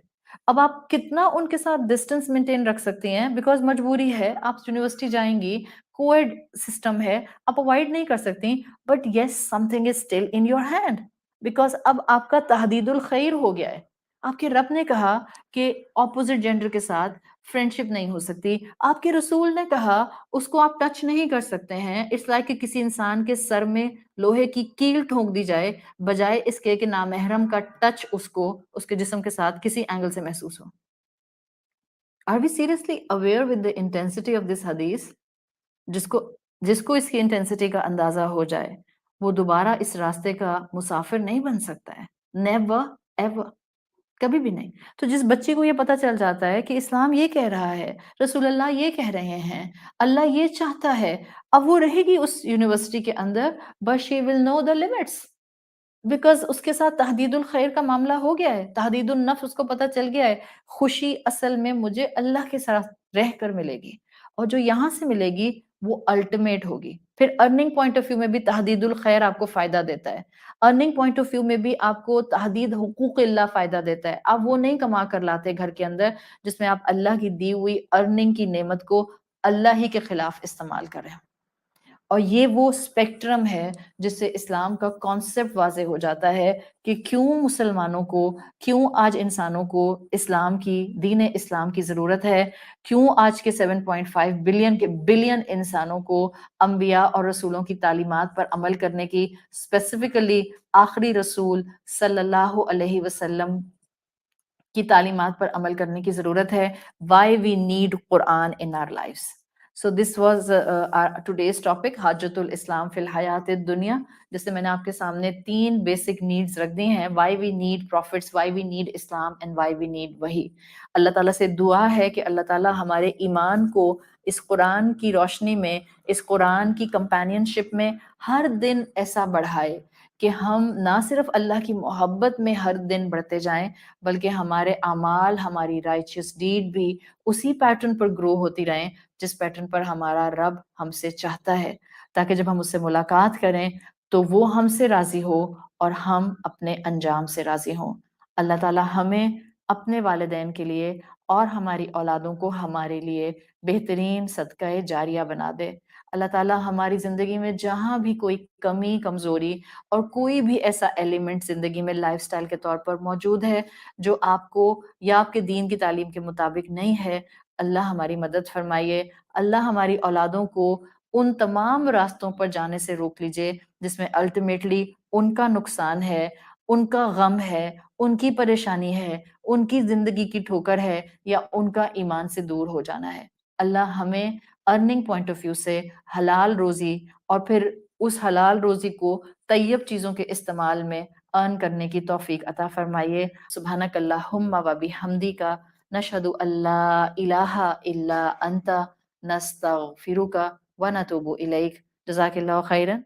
اب آپ کتنا ان کے ساتھ ڈسٹینس مینٹین رکھ سکتی ہیں, بیکاز مجبوری ہے, آپ یونیورسٹی جائیں گی, کوئڈ سسٹم ہے, آپ اوائڈ نہیں کر سکتی, but yes some thing is still in your hand, because اب آپ کا تحدید الخیر ہو گیا ہے. آپ کے رب نے کہا کہ اپوزٹ جینڈر کے ساتھ فرینڈشپ نہیں ہو سکتی, آپ کے رسول نے کہا اس کو آپ ٹچ نہیں کر سکتے ہیں. اٹس لائک کہ کسی انسان کے سر میں لوہے کی کیل ٹھونک دی جائے, بجائے اس کے کہ نامحرم کا ٹچ اس کو اس کے جسم کے ساتھ کسی اینگل سے محسوس ہو. Are we seriously aware with the intensity of this hadith? جس کو اس کی انٹینسٹی کا اندازہ ہو جائے وہ دوبارہ اس راستے کا مسافر نہیں بن سکتا ہے. نیور ایور, کبھی بھی نہیں. تو جس بچے کو یہ پتا چل جاتا ہے کہ اسلام یہ کہہ رہا ہے, رسول اللہ یہ کہہ رہے ہیں, اللہ یہ چاہتا ہے, اب وہ رہے گی اس یونیورسٹی کے اندر, but she will know the limits. Because اس کے ساتھ تحدید الخیر کا معاملہ ہو گیا ہے, تحدید النفس اس کو پتا چل گیا ہے, خوشی اصل میں مجھے اللہ کے ساتھ رہ کر ملے گی, اور جو یہاں سے ملے گی وہ الٹیمیٹ ہوگی. پھر ارننگ پوائنٹ آف ویو میں بھی تحدید الخیر آپ کو فائدہ دیتا ہے, ارننگ پوائنٹ آف ویو میں بھی آپ کو تحدید حقوق اللہ فائدہ دیتا ہے. آپ وہ نہیں کما کر لاتے گھر کے اندر جس میں آپ اللہ کی دی ہوئی ارننگ کی نعمت کو اللہ ہی کے خلاف استعمال کر رہے ہیں. اور یہ وہ اسپیکٹرم ہے جس سے اسلام کا کانسیپٹ واضح ہو جاتا ہے کہ کیوں مسلمانوں کو, کیوں آج انسانوں کو اسلام کی, دین اسلام کی ضرورت ہے, کیوں آج کے 7.5 بلین انسانوں کو انبیاء اور رسولوں کی تعلیمات پر عمل کرنے کی, اسپیسیفکلی آخری رسول صلی اللہ علیہ وسلم کی تعلیمات پر عمل کرنے کی ضرورت ہے. Why we need Quran in our lives. So this was our today's topic, حاجت الاسلام فی الحیات الدنیا, جس سے میں نے آپ کے سامنے 3 بیسک نیڈز رکھ دی ہیں. Why we need prophets, why we need Islam and why we need وحی. اللہ تعالیٰ سے دعا ہے کہ اللہ تعالیٰ ہمارے ایمان کو اس قرآن کی روشنی میں, اس قرآن کی کمپینین شپ میں ہر دن ایسا بڑھائے کہ ہم نہ صرف اللہ کی محبت میں ہر دن بڑھتے جائیں, بلکہ ہمارے اعمال, ہماری رائچس ڈیڈ بھی اسی پیٹرن پر گرو ہوتی رہیں جس پیٹرن پر ہمارا رب ہم سے چاہتا ہے, تاکہ جب ہم اس سے ملاقات کریں تو وہ ہم سے راضی ہو اور ہم اپنے انجام سے راضی ہوں. اللہ تعالیٰ ہمیں اپنے والدین کے لیے اور ہماری اولادوں کو ہمارے لیے بہترین صدقہ جاریہ بنا دے. اللہ تعالیٰ ہماری زندگی میں جہاں بھی کوئی کمی کمزوری اور کوئی بھی ایسا ایلیمنٹ زندگی میں لائف سٹائل کے طور پر موجود ہے جو آپ کو یا آپ کے دین کی تعلیم کے مطابق نہیں ہے، اللہ ہماری مدد فرمائیے، اللہ ہماری اولادوں کو ان تمام راستوں پر جانے سے روک لیجئے جس میں الٹیمیٹلی ان کا نقصان ہے، ان کا غم ہے، ان کی پریشانی ہے، ان کی زندگی کی ٹھوکر ہے یا ان کا ایمان سے دور ہو جانا ہے۔ اللہ ہمیں ارننگ پوائنٹ آف ویو سے حلال روزی اور پھر اس حلال روزی کو طیب چیزوں کے استعمال میں ارن کرنے کی توفیق عطا فرمائیے۔ سبحانک اللہم و بحمدک نشہد ان لا الہ الا انت نستغفرک و نتوب الیک۔ جزاک اللہ خیرا۔